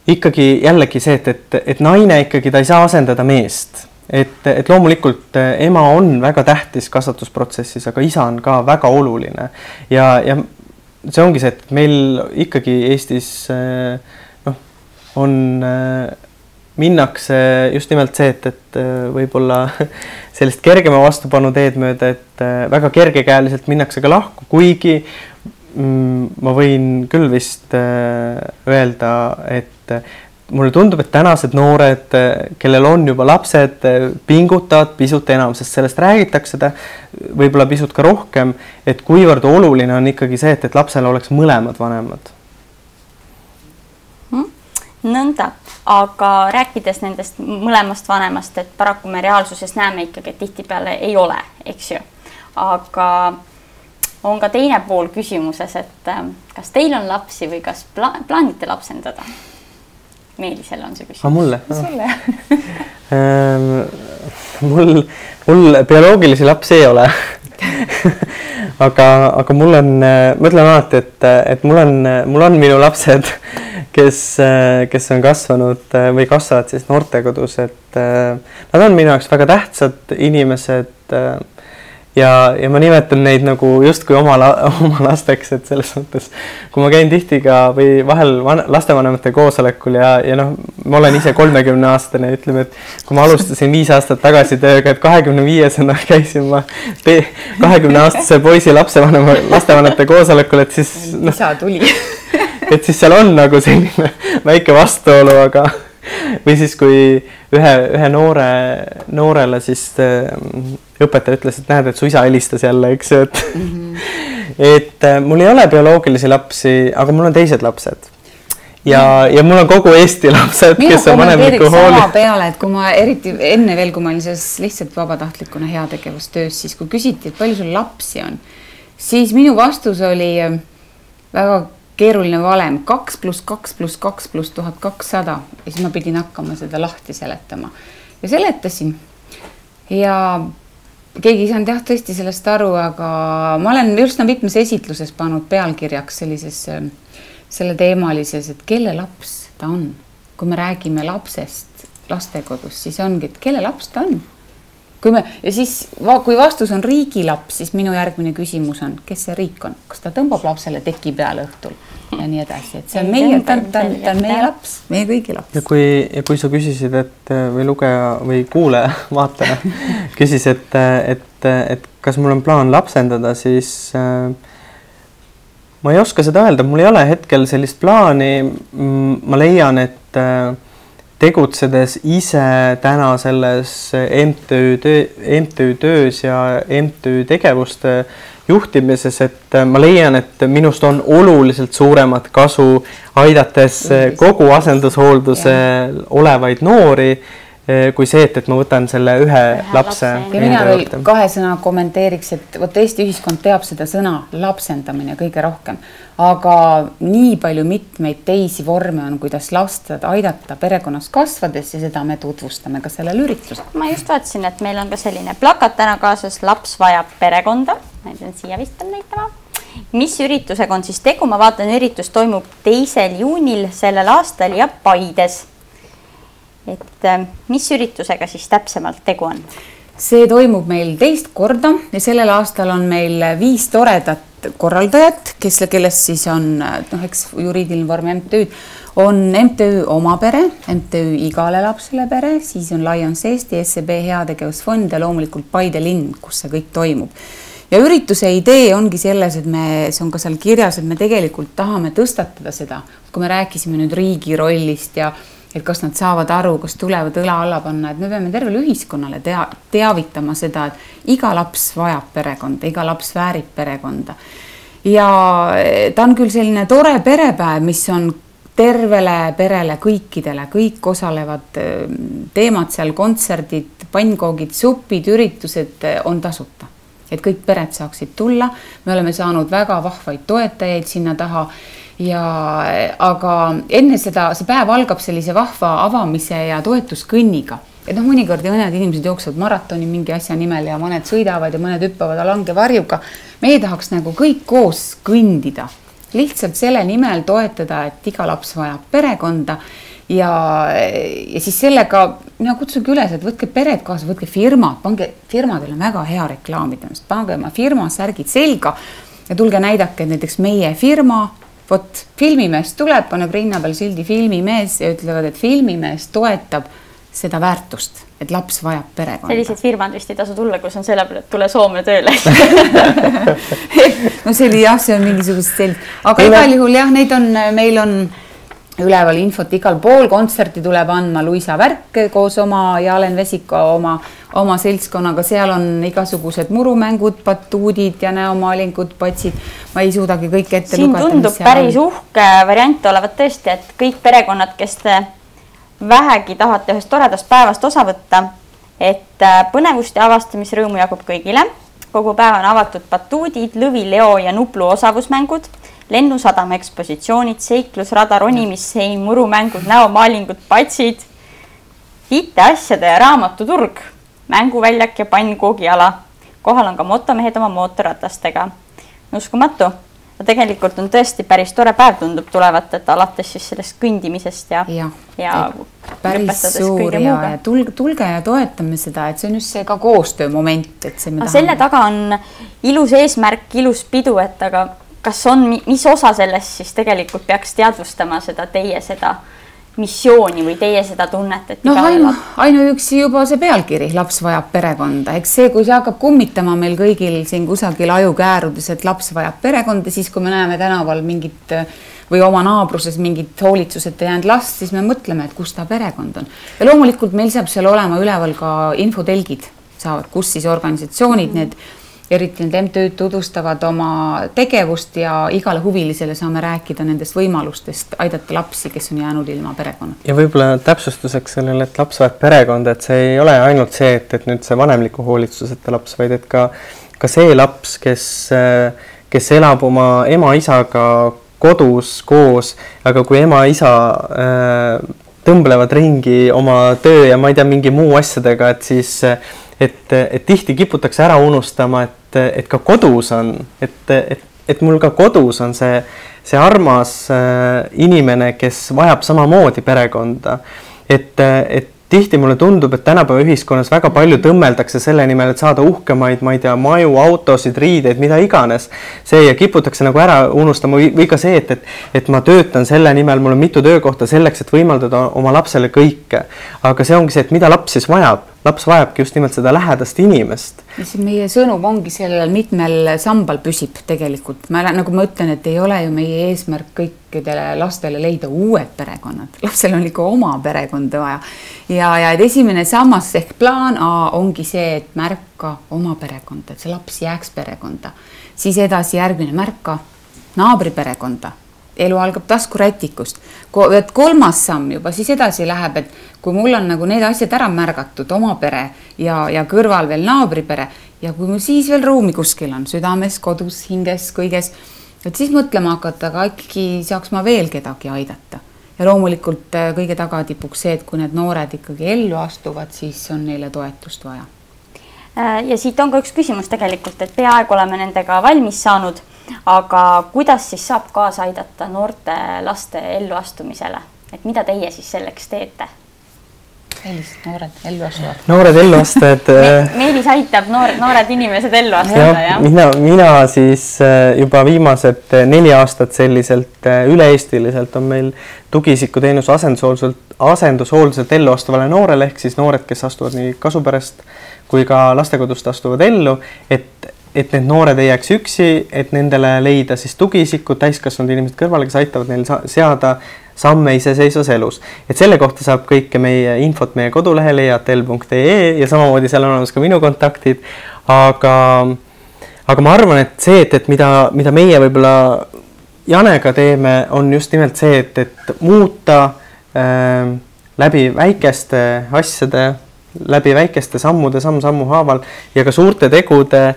ikkagi jällegi see, et naine ikkagi ta ei saa asendada meest. Et loomulikult ema on väga tähtis kasvatusprotsessis, aga isa on ka väga oluline. Ja see ongi see, et meil ikkagi Eestis on minnakse just nimelt see, et võib-olla sellist kergema vastupanu teed mööda, et väga kergekäeliselt minnakse ka lahku, kuigi ma võin küll vist öelda, et mulle tundub, et tänased noored, kellel on juba lapsed, pingutavad pisut enam, sest sellest räägitakse võib-olla pisut ka rohkem, et kuivõrd oluline on ikkagi see, et lapsel oleks mõlemad vanemad. Nõnda, aga rääkides nendest mõlemast vanemast, et paraku me reaalsuses näeme ikkagi, et tihtipeale ei ole, eks ju. Aga on ka teine pool küsimuses, et kas teil on lapsi või kas plaanite lapsendada? Meelisel on see küsimus. Mulle? Sulle? Mul bioloogilisi lapsi ei ole. aga mul on, ma ütlen alati, et mul on minu lapsed, kes on kasvanud või kasvavad siis noortekodus, et nad on minu jaoks väga tähtsad inimesed ja ma nimetan neid nagu justkui oma lasteks, et selles mõttes, kui ma käin tihti ka või vahel lastevanemate koosolekul ja noh, ma olen ise 30-aastane, ütleme, et kui ma alustasin 5 aastat tagasi tööga, et 25-sena käisin ma 20-aastase poisi lastevanemate koosolekul, et siis isa tuli. Et siis seal on nagu selline väike vastuolu, aga või siis kui ühe noorele siis õpetaja ütles, et näed, et su isa helistas jälle, eks ju, et mul ei ole bioloogilisi lapsi, aga mul on teised lapsed. Ja mul on kogu Eesti lapsed, kes on vanemliku hooli. Sama peale, et kui ma eriti enne veel, kui ma olin selles lihtsalt vabatahtlikuna heategevustöös, siis kui küsiti, et palju sul lapsi on, siis minu vastus oli väga keeruline valem 2 + 2 + 2 + 1200 ja siis ma pidin hakkama seda lahti seletama ja seletasin ja keegi ei saanud jah tõesti sellest aru, aga ma olen just mitmes esitluses pannud pealkirjaks sellises selle teemalises, et kelle laps ta on. Kui me räägime lapsest lastekodus, siis ongi, et kelle laps ta on. Ja siis, kui vastus on riigi laps, siis minu järgmine küsimus on, kes see riik on? Kas ta tõmbab lapsele teki peale õhtul ja nii edasi? Et see on meie, ta on meie laps, meie kõigi laps. Ja kui sa küsisid, et või lugeja või kuulaja, vaataja, küsis, et kas mul on plaan lapsendada, siis ma ei oska seda öelda. Mul ei ole hetkel sellist plaani. Ma leian, et tegutsedes ise täna selles MTÜ töös ja MTÜ tegevuste juhtimises, et ma leian, et minust on oluliselt suuremat kasu aidates kogu asendushoolduse olevaid noori, kui see, et ma võtan selle ühe lapse. Ja mina veel 2 sõna kommenteeriks, et võt Eesti ühiskond teab seda sõna lapsendamine kõige rohkem, aga nii palju mitmeid teisi vorme on, kuidas last aidata perekonnas kasvades ja seda me tutvustame ka sellel üritusel. Ma just vaatasin, et meil on ka selline plakat täna kaasas, laps vajab perekonda. Siia vist on näitama. Mis üritusega on siis tegu? Ma vaatan, üritus toimub 2. juunil sellel aastal ja Paides. Et mis üritusega siis täpsemalt tegu on? See toimub meil 2. korda ja sellel aastal on meil 5 toredat korraldajat, kellest siis on, eks juriidiline vorm MTÜ, on MTÜ Oma Pere, MTÜ Igale lapsele pere, siis on Lions Eesti, SEB heategevusfond ja loomulikult Paide linn, kus see kõik toimub. Ja ürituse idee ongi selles, et see on ka seal kirjas, et me tegelikult tahame tõstatada seda, kui me rääkisime nüüd riigi rollist ja et kas nad saavad aru, kas tulevad õla alla panna, et me peame tervele ühiskonnale teavitama seda, et iga laps vajab perekonda, iga laps väärib perekonda. Ja ta on küll selline tore perepäev, mis on tervele perele, kõikidele, kõik osalevad teemad seal, kontserdid, pannkoogid, supid, üritused on tasuta. Et kõik pered saaksid tulla. Me oleme saanud väga vahvaid toetajaid sinna taha aga enne seda, see päev algab sellise vahva avamise ja toetuskõnniga. Et mõnikord mõned inimesed jooksevad maratoni mingi asja nimel ja mõned sõidavad ja mõned hüppavad langevarjuga. Meie tahaks nagu kõik koos kõndida. Lihtsalt selle nimel toetada, et iga laps vajab perekonda ja siis sellega mina kutsungi üles, et võtke pered kaasa, võtke firmad, pange firmadel on väga hea reklaamida, pange oma firma särgid selga ja tulge näidake, et näiteks meie firma, vot filmimees tuleb, paneb rinna peal sildi filmimees ja ütlevad, et filmimees toetab seda väärtust, et laps vajab perekonda. Sellised firmad vist ei tasu tulla, kus on selle peale, et tule Soome tööle. No see on mingisugust sellist. Aga igal juhul jah, meil on üleval infot igal pool, kontserti tuleb andma Luisa Värk koos oma Jalen Vesika oma seltskonnaga, seal on igasugused murumängud, batuudid ja näomaalingud, patsid. Ma ei suudagi kõik ette lugeda. Siin tundub päris uhke variant olevat tõesti, et kõik perekonnad, kes te vähegi tahate ühest toredast päevast osa võtta, et põnevust ja avastamisrõõmu jagub kõigile. Kogu päev on avatud batuudid, lõvi, leo ja nuplu osavusmängud, lennusadama ekspositsioonid, seiklusrada, ronimissein, murumängud, näomaalingud, patsid, IT-asjade ja raamatuturg, mänguväljak ja pannkoogiala. Kohal on ka motomehed oma mootorratastega. Uskumatu. Tegelikult on tõesti päris tore päev tundub tulevat, et alates siis sellest kõndimisest ja päris suur ja tulge ja toetame seda, et see on just see ka koostöö moment, et see selle taga on ilus eesmärk, ilus pidu, et aga kas on, mis osa sellest siis tegelikult peaks teadvustama seda teie seda missiooni või teie seda tunnet, et ainuüksi juba see pealkiri, laps vajab perekonda, eks see, kui see hakkab kummitama meil kõigil siin kusagil ajukäärudes, et laps vajab perekonda, siis kui me näeme tänaval mingit või oma naabruses mingit hoolitsuseta jäänud last, siis me mõtleme, et kus ta perekond on. Ja loomulikult meil saab seal olema üleval ka infotelgid saavad, kus siis organisatsioonid need eriti need MTÜ-d tutvustavad oma tegevust ja igale huvilisele saame rääkida nendest võimalustest aidata lapsi, kes on jäänud ilma perekonna. Ja võib-olla täpsustuseks sellele, et laps vajab perekonda, et see ei ole ainult see, et nüüd see vanemliku hoolitsuseta laps, vaid et ka see laps, kes elab oma ema-isaga kodus koos, aga kui ema-isa tõmblevad ringi oma töö ja ma ei tea, mingi muu asjadega, et siis et tihti kiputakse ära unustama, et ka kodus on, et mul ka kodus on see armas inimene, kes vajab samamoodi perekonda. Et tihti mulle tundub, et tänapäeva ühiskonnas väga palju tõmmeldakse selle nimel, et saada uhkemaid, ma ei tea, maju, autosid, riideid, mida iganes. See ja kiputakse nagu ära unustama või ka see, et ma töötan selle nimel, mul on mitu töökohta selleks, et võimaldada oma lapsele kõike. Aga see ongi see, et mida laps siis vajab. Laps vajabki just nimelt seda lähedast inimest. Meie sõnum ongi sellel mitmel sambal püsib tegelikult. Nagu ma ütlen, et ei ole ju meie eesmärk kõikidele lastele leida uued perekonnad. Lapsel on ikka oma perekonda vaja. Ja et esimene sammas ehk plaan A ongi see, et märka oma perekonda, et see laps jääks perekonda. Siis edasi järgmine märka naabri perekonda. Elu algab taskurätikust. Kolmas samm juba siis edasi läheb, et kui mul on nagu need asjad ära märgatud, oma pere ja kõrval veel naabripere ja kui mul siis veel ruumi kuskil on, südames, kodus, hinges, kõiges, et siis mõtlema hakata, aga äkki saaks ma veel kedagi aidata. Ja loomulikult kõige tagatipuks see, et kui need noored ikkagi ellu astuvad, siis on neile toetust vaja. Ja siit on ka üks küsimus tegelikult, et peaaegu oleme nendega valmis saanud. Aga kuidas siis saab kaasa aidata noorte laste elluastumisele? Et mida teie siis selleks teete? Noored elluastajad. Noored elluastajad. Meelis aitab noored inimesed elluastada. Mina siis juba viimased 4 aastat selliselt üle-eestiliselt on meil tugiisikuteenus asendushooldselt elluastuvale noorele ehk siis noored, kes astuvad nii kasuperest kui ka lastekodust astuvad ellu, et need noored ei jääks üksi, et nendele leida siis tugiisikud, täiskasvanud inimesed kõrvale, kes aitavad neil seada samme iseseisvas elus. Et selle kohta saab kõike meie infot meie kodulehele jatl.ee ja samamoodi seal on olemas ka minu kontaktid. Aga ma arvan, et see, et mida meie võib-olla Janega teeme, on just nimelt see, et muuta läbi väikeste asjade, läbi väikeste sammude, sammu haaval ja ka suurte tegude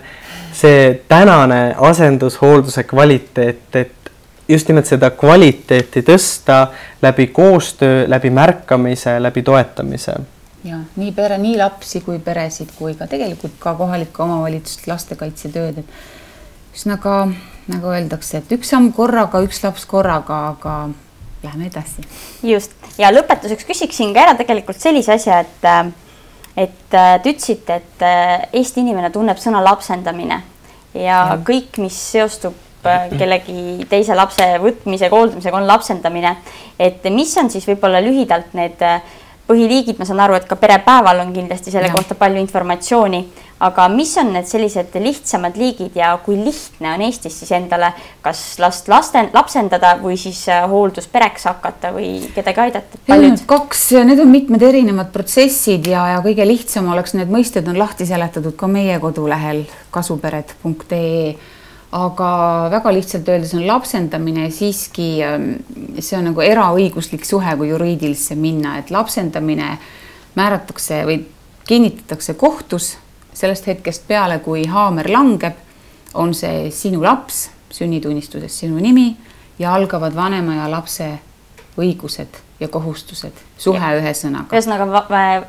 see tänane asendushoolduse kvaliteet, et just nimelt seda kvaliteeti tõsta läbi koostöö, läbi märkamise, läbi toetamise. Ja nii lapsi kui peresid kui ka tegelikult ka kohalike omavalitsust lastekaitsetööd, et üsnaga, nagu öeldakse, et üks samm korraga, üks laps korraga, aga läheme edasi. Just, ja lõpetuseks küsiksin ka ära tegelikult sellise asja, et te ütlesite, et Eesti inimene tunneb sõna lapsendamine ja kõik, mis seostub kellegi teise lapse võtmise, hooldamisega on lapsendamine, et mis on siis võib-olla lühidalt need põhiliigid, ma saan aru, et ka perepäeval on kindlasti selle kohta palju informatsiooni, aga mis on need sellised lihtsamad liigid ja kui lihtne on Eestis siis endale kas last lapsendada või siis hoolduspereks hakata või kedagi aidata? Need on mitmed erinevad protsessid ja kõige lihtsam oleks, need mõisted on lahti seletatud ka meie kodulehel kasupered.ee. Aga väga lihtsalt öeldes on lapsendamine siiski, see on nagu eraõiguslik suhe, kui juriidilisse minna, et lapsendamine määratakse või kinnitatakse kohtus sellest hetkest peale, kui haamer langeb, on see sinu laps, sünnitunnistuses sinu nimi ja algavad vanema ja lapse õigused ja kohustused, suhe ühesõnaga. Ühesõnaga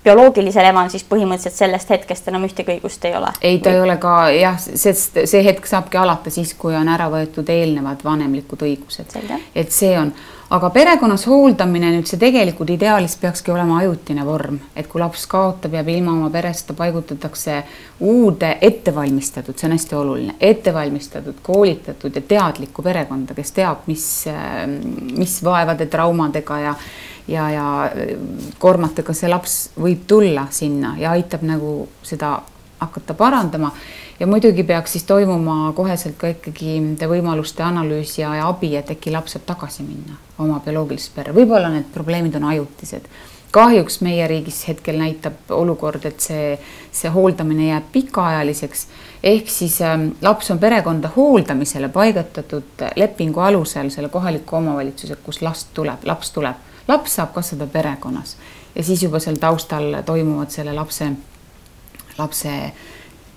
bioloogilisel emal siis põhimõtteliselt sellest hetkest enam ühtegi õigust ei ole? Ei, ta ei ole ka, jah, see hetk saabki alata siis, kui on ära võetud eelnevad vanemlikud õigused. Et see on, aga perekonnas hooldamine nüüd see tegelikult ideaalis peakski olema ajutine vorm, et kui laps kaotab ja ilma oma perest paigutatakse uude ettevalmistatud, see on hästi oluline, ettevalmistatud, koolitatud ja teadlikku perekonda, kes teab, mis vaevade traumadega ja kormatega see laps võib tulla sinna ja aitab nagu seda hakata parandama ja muidugi peaks siis toimuma koheselt ka ikkagi võimaluste analüüs ja abi, et äkki laps saab tagasi minna oma bioloogilist perre. Võib-olla need probleemid on ajutised. Kahjuks meie riigis hetkel näitab olukord, et see hooldamine jääb pikaajaliseks, ehk siis laps on perekonda hooldamisele paigatatud lepingu alusel selle kohaliku omavalitsuse, kus laps tuleb. Laps saab kasvada perekonnas ja siis juba seal taustal toimuvad selle lapse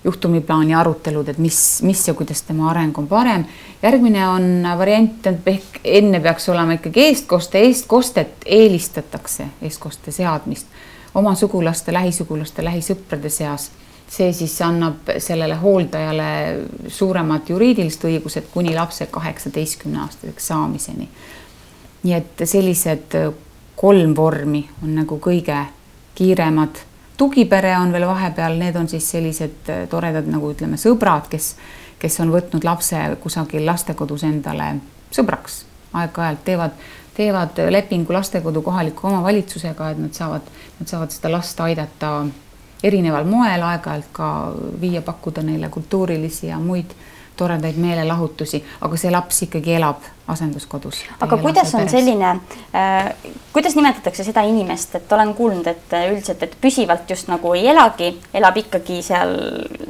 juhtumiplaani arutelud, et mis ja kuidas tema areng on parem. Järgmine on variant, ehk enne peaks olema ikkagi eestkostet eelistatakse, eestkoste seadmist oma sugulaste, lähisõprade seas. See siis annab sellele hooldajale suuremad juriidilist õigused kuni lapse 18-aastaseks saamiseni. Nii et sellised 3 vormi on nagu kõige kiiremad. Tugipere on veel vahepeal, need on siis sellised toredad nagu ütleme sõbrad, kes on võtnud lapse kusagil lastekodus endale sõbraks. Aeg-ajalt teevad lepingu lastekodu kohaliku omavalitsusega, et nad saavad seda last aidata erineval moel, aeg-ajalt ka viia pakkuda neile kultuurilisi ja muid toredaid meelelahutusi, aga see laps ikkagi elab asenduskodus. Aga kuidas on selline, kuidas nimetatakse seda inimest, et olen kuulnud, et üldiselt, et püsivalt just nagu ei elagi, elab ikkagi seal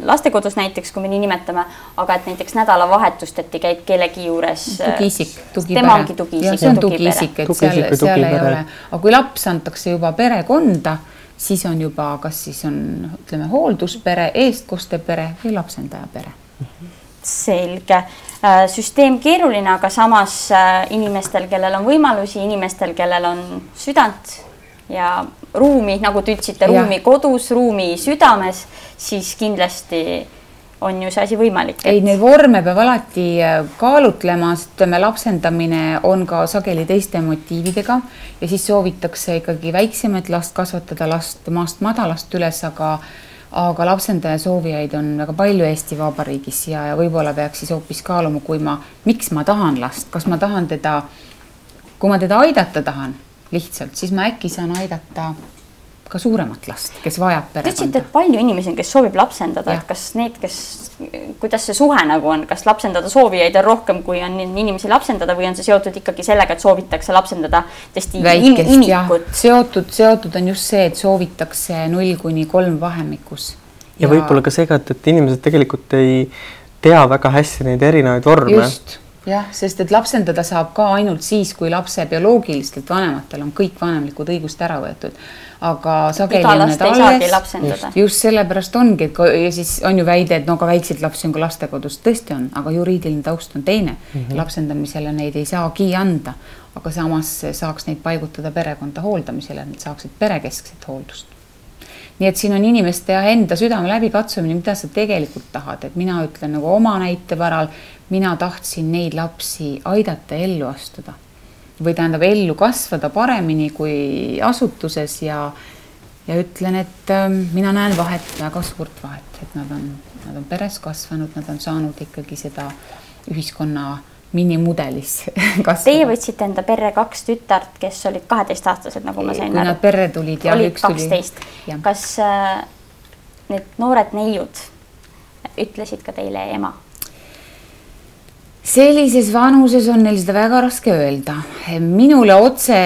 lastekodus näiteks, kui me nii nimetame, aga et näiteks nädalavahetust, et käib kellegi juures. Tugiisik, temalgi tugiisik. See on tugiisik, et seal ei ole. Aga kui laps antakse juba perekonda, siis on juba, kas siis on, ütleme, hoolduspere, eestkostepere või lapsendaja pere. Selge. Süsteem keeruline, aga samas inimestel, kellel on võimalusi, inimestel, kellel on südant ja ruumi, nagu te ütlesite, ruumi kodus, ruumi südames, siis kindlasti on ju see asi võimalik. Ei, neid vorme peab alati kaalutlema, sest lapsendamine on ka sageli teiste motiividega ja siis soovitakse ikkagi väiksemat last kasvatada, last maast madalast üles, aga lapsendaja soovijaid on väga palju Eesti Vabariigis ja võib-olla peaks siis hoopis kaaluma, miks ma tahan last, kas ma tahan teda, kui ma teda aidata tahan lihtsalt, siis ma äkki saan aidata ka suuremat last, kes vajab perekonda. Te ütlesite, et palju inimesi on, kes soovib lapsendada, et kas need, kuidas see suhe nagu on, kas lapsendada soovijaid on rohkem, kui on inimesi lapsendada või on see seotud ikkagi sellega, et soovitakse lapsendada tõesti imikut? Seotud on just see, et soovitakse 0–3 vahemikus. Ja võib-olla ka seega, et inimesed tegelikult ei tea väga hästi neid erinevaid vorme. jah, sest et lapsendada saab ka ainult siis, kui lapse bioloogilistelt vanematel on kõik vanemlikud õigust ära võetud. Aga sageli iga last ei saagi lapsendada. Just sellepärast ongi, et ja siis on ju väide, et no ka väikseid lapsi on ka lastekodus, tõesti on, aga juriidiline taust on teine. Lapsendamisele neid ei saagi anda, aga samas saaks neid paigutada perekonda hooldamisele, et nad saaksid perekeskset hooldust. Nii et siin on inimeste ja enda südame läbi katsumine, mida sa tegelikult tahad, et mina ütlen nagu oma näite varal, mina tahtsin neid lapsi aidata ellu astuda või tähendab ellu kasvada paremini kui asutuses ja ütlen, et mina näen vahet, väga suurt vahet, et nad on peres kasvanud, nad on saanud ikkagi seda ühiskonna minimudelis kasvada. Teie võtsite enda perre 2 tütart, kes olid 12-aastased, nagu ma sain kui nad perre tulid ja olid 12. Kas need noored neiud ütlesid ka teile ema? Sellises vanuses on neil seda väga raske öelda. Minule otse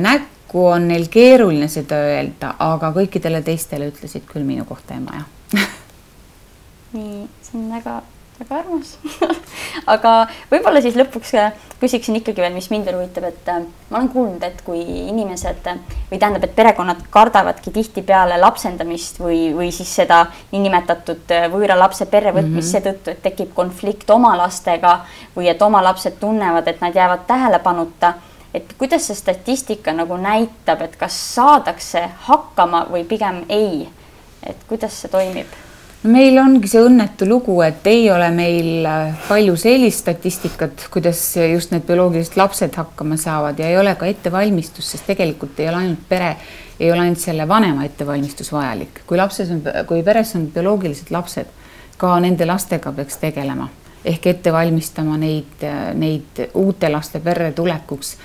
näkku on neil keeruline seda öelda, aga kõikidele teistele ütlesid küll minu kohta ema, jah. Nii, see on väga armas. Aga võib-olla siis lõpuks küsiksin ikkagi veel, mis mind veel huvitab, et ma olen kuulnud, et kui inimesed või tähendab, et perekonnad kardavadki tihti peale lapsendamist või siis seda niinimetatud võõra lapse perre võtmist seetõttu, et tekib konflikt oma lastega või et oma lapsed tunnevad, et nad jäävad tähelepanuta. Et kuidas see statistika nagu näitab, et kas saadakse hakkama või pigem ei? Et kuidas see toimib? Meil ongi see õnnetu lugu, et ei ole meil palju sellist statistikat, kuidas just need bioloogilised lapsed hakkama saavad ja ei ole ka ettevalmistus, sest tegelikult ei ole ainult pere, ei ole ainult selle vanema ettevalmistus vajalik. Kui peres on bioloogilised lapsed, ka nende lastega peaks tegelema ehk ettevalmistama neid uute laste perre tulekuks.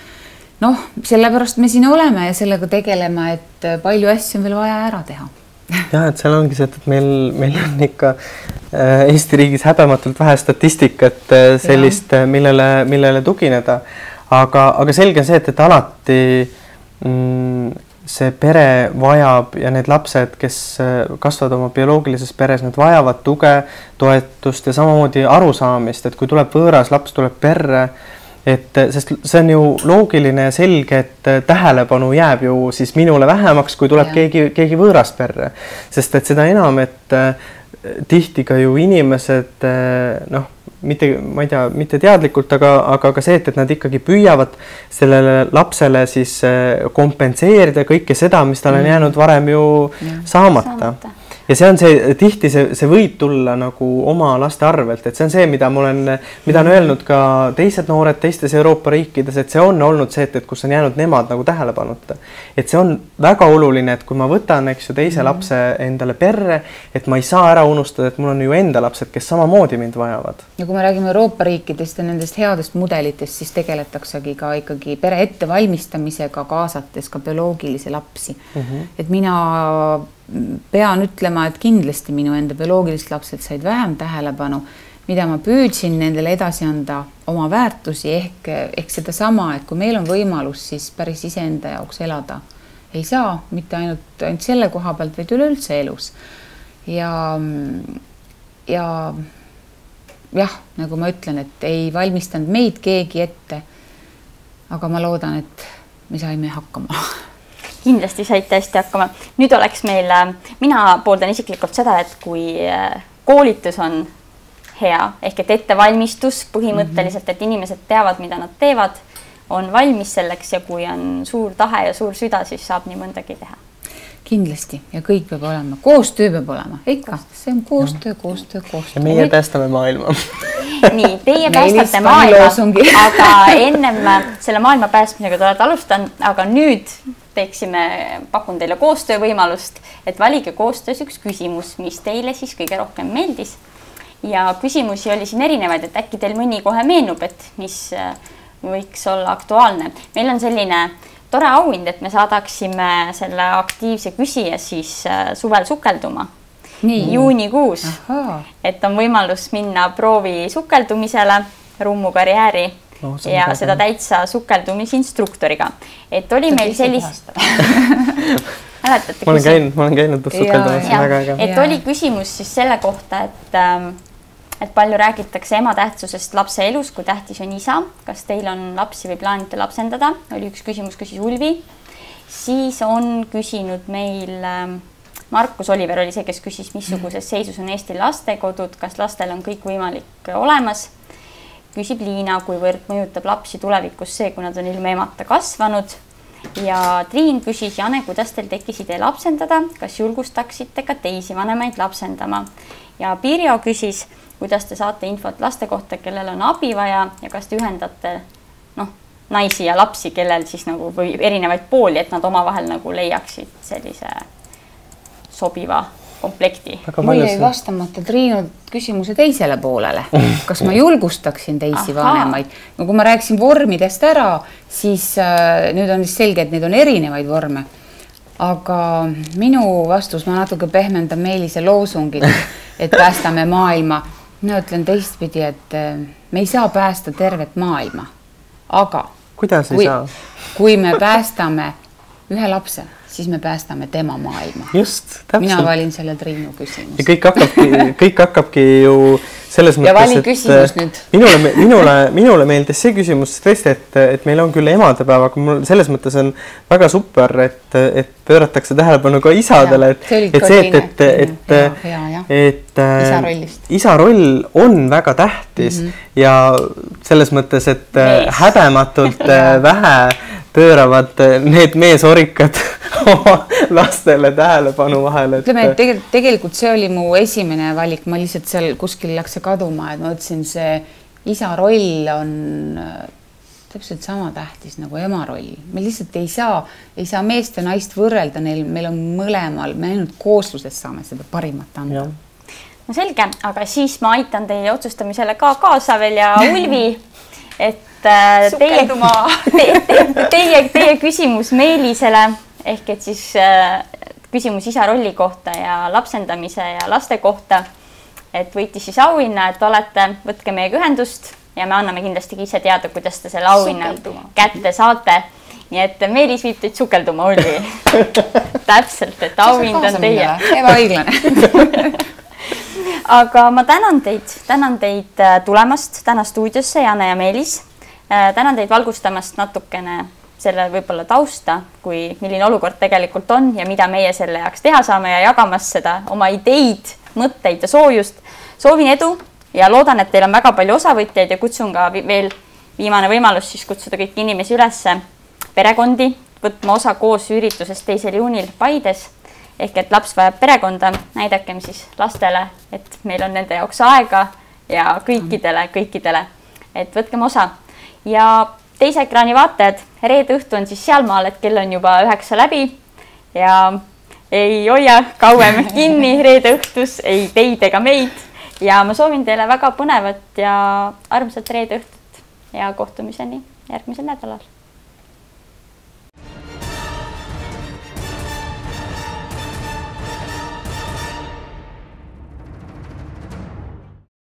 Noh, sellepärast me siin oleme ja sellega tegelema, et palju asju on veel vaja ära teha. Jah, et seal ongi see, et meil on ikka Eesti riigis häbematult vähe statistikat sellist, millele tugineda. Aga selge on see, et alati see pere vajab ja need lapsed, kes kasvavad oma bioloogilises peres, need vajavad tuge, toetust ja samamoodi arusaamist, et kui tuleb võõras laps, tuleb perre, sest see on ju loogiline ja selge, et tähelepanu jääb ju siis minule vähemaks, kui tuleb keegi võõrast perre. Sest et seda enam, et tihti ka ju inimesed, ma ei tea, mitte teadlikult, aga ka see, et nad ikkagi püüavad sellele lapsele siis kompenseerida kõike seda, mis tal on jäänud varem ju saamata. Ja see on tihti see võib tulla nagu oma laste arvelt, et see on see, mida on öelnud ka teised noored teistes Euroopa riikides, et see on olnud see, et kus on jäänud nemad nagu tähelepanuta. Et see on väga oluline, et kui ma võtan teise lapse endale perre, et ma ei saa ära unustada, et mul on ju enda lapsed, kes samamoodi mind vajavad. Ja kui me räägime Euroopa riikidest ja nendest headest mudelitest, siis tegeletaksegi ka ikkagi pere ettevalmistamisega, kaasates ka bioloogilisi lapsi. Et mina pean ütlema, et kindlasti minu enda bioloogilised lapsed said vähem tähelepanu, mida ma püüdsin nendele edasi anda oma väärtusi ehk seda sama, et kui meil on võimalus, siis päris iseenda jaoks elada ei saa, mitte ainult selle koha pealt, vaid üleüldse elus. Ja jah, nagu ma ütlen, et ei valmistanud meid keegi ette, aga ma loodan, et me saime hakkama. Kindlasti saite hästi hakkama. Nüüd oleks meil, mina pooldan isiklikult seda, et kui koolitus on hea, ehk et ettevalmistus põhimõtteliselt, et inimesed teavad, mida nad teevad, on valmis selleks ja kui on suur tahe ja suur süda, siis saab nii mõndagi teha. Kindlasti ja kõik peab olema, koostöö peab olema, ikka, see on koostöö. Ja meie päästame maailma. Nii, teie päästate maailma, aga ennem selle maailma päästmisega te olete alustanud, aga nüüd pakun teile koostöövõimalust, et valige koostöös üks küsimus, mis teile siis kõige rohkem meeldis. Ja küsimusi oli siin erinevaid, et äkki teil mõni kohe meenub, et mis võiks olla aktuaalne. Meil on selline tore auhind, et me saadaksime selle aktiivse küsija siis suvel sukelduma. Juunikuus, et on võimalus minna proovi sukeldumisele, Rummu karjääri ja seda täitsa sukeldumisinstruktoriga. Et oli meil sellist... Ma olen käinud sukeldumas. Et oli küsimus siis selle kohta, et palju räägitakse ema tähtsusest lapse elus, kui tähtis on isa. Kas teil on lapsi või plaanite lapsendada? Oli üks küsimus, küsis Ulvi. Siis on küsinud meil Markus Oliver oli see, kes küsis, missuguses seisus on Eesti lastekodud, kas lastel on kõik võimalik olemas. Küsib Liina, kuivõrd mõjutab lapsi tulevikus see, kui nad on ilma emata kasvanud. Ja Triin küsis, Jane, kuidas teil tekkis idee lapsendada, kas julgustaksite ka teisi vanemaid lapsendama? Ja Pirjo küsis, kuidas te saate infot laste kohta, kellel on abi vaja ja kas te ühendate naisi ja lapsi, kellel siis nagu või erinevaid pooli, et nad omavahel nagu leiaksid sellise sobiva komplekti. Mul jäi vastamata Triinu küsimuse teisele poolele. Kas ma julgustaksin teisi vanemaid? No, kui ma rääkisin vormidest ära, siis nüüd on selge, et need on erinevaid vorme. Aga minu vastus, ma natuke pehmendan Meelise loosungit, et päästame maailma. Mina ütlen teistpidi, et me ei saa päästa tervet maailma. Aga kuidas ei saa? Kui me päästame ühe lapse, siis me päästame tema maailma. Just, täpselt. Mina valin selle Triinu küsimust. Ja kõik hakkabki ju selles mõttes, ja valin küsimus nüüd. Minule meeldis see küsimus tõesti, et meil on küll emadepäev, aga mul selles mõttes on väga super, et pööratakse tähelepanu ka isadele, et isa roll on väga tähtis ja selles mõttes, et häbematult vähe pööravad need meesorikad oma lastele tähelepanu vahel. Ütleme, et tegelikult see oli mu esimene valik, ma lihtsalt seal kuskil läks see kaduma, et ma ütlesin, see isa roll on täpselt sama tähtis nagu ema roll. Me lihtsalt ei saa meest ja naist võrrelda, meil on mõlemal, me ainult koosluses saame seda parimat anda. No selge, aga siis ma aitan teie otsustamisele ka kaasa veel ja Ulvi, et teie küsimus Meelisele ehk et siis küsimus isa rolli kohta ja lapsendamise ja laste kohta, et võitis siis auhinna, et võtke meiega ühendust ja me anname kindlasti ise teada, kuidas te selle auhinna kätte saate. Nii et Meelis viib teid sukelduma, Ulvi. Täpselt, et auhind on teie. Ebaõiglane. Aga ma tänan teid tulemast täna stuudiosse, Jane ja Meelis. Tänan teid valgustamast natukene selle võib-olla tausta, milline olukord tegelikult on ja mida meie selle jaoks teha saame ja jagamas seda oma ideid, mõtteid ja soojust. Soovin edu ja loodan, et teil on väga palju osavõtjaid ja kutsun ka veel viimane võimalus siis kutsuda kõiki inimesi ülesse perekondi, võtma osa koos üritusest 2. juunil Paides. Ehk et laps vajab perekonda, näidakem siis lastele, et meil on nende jaoks aega ja kõikidele, et võtkem osa. Ja teise ekraani vaatajad, reede õhtu on siis sealmaal, et kell on juba 9 läbi ja ei hoia kauem kinni reede õhtus, ei teid ega meid. Ja ma soovin teile väga põnevat ja armsat reede õhtut ja kohtumiseni järgmisel nädalal.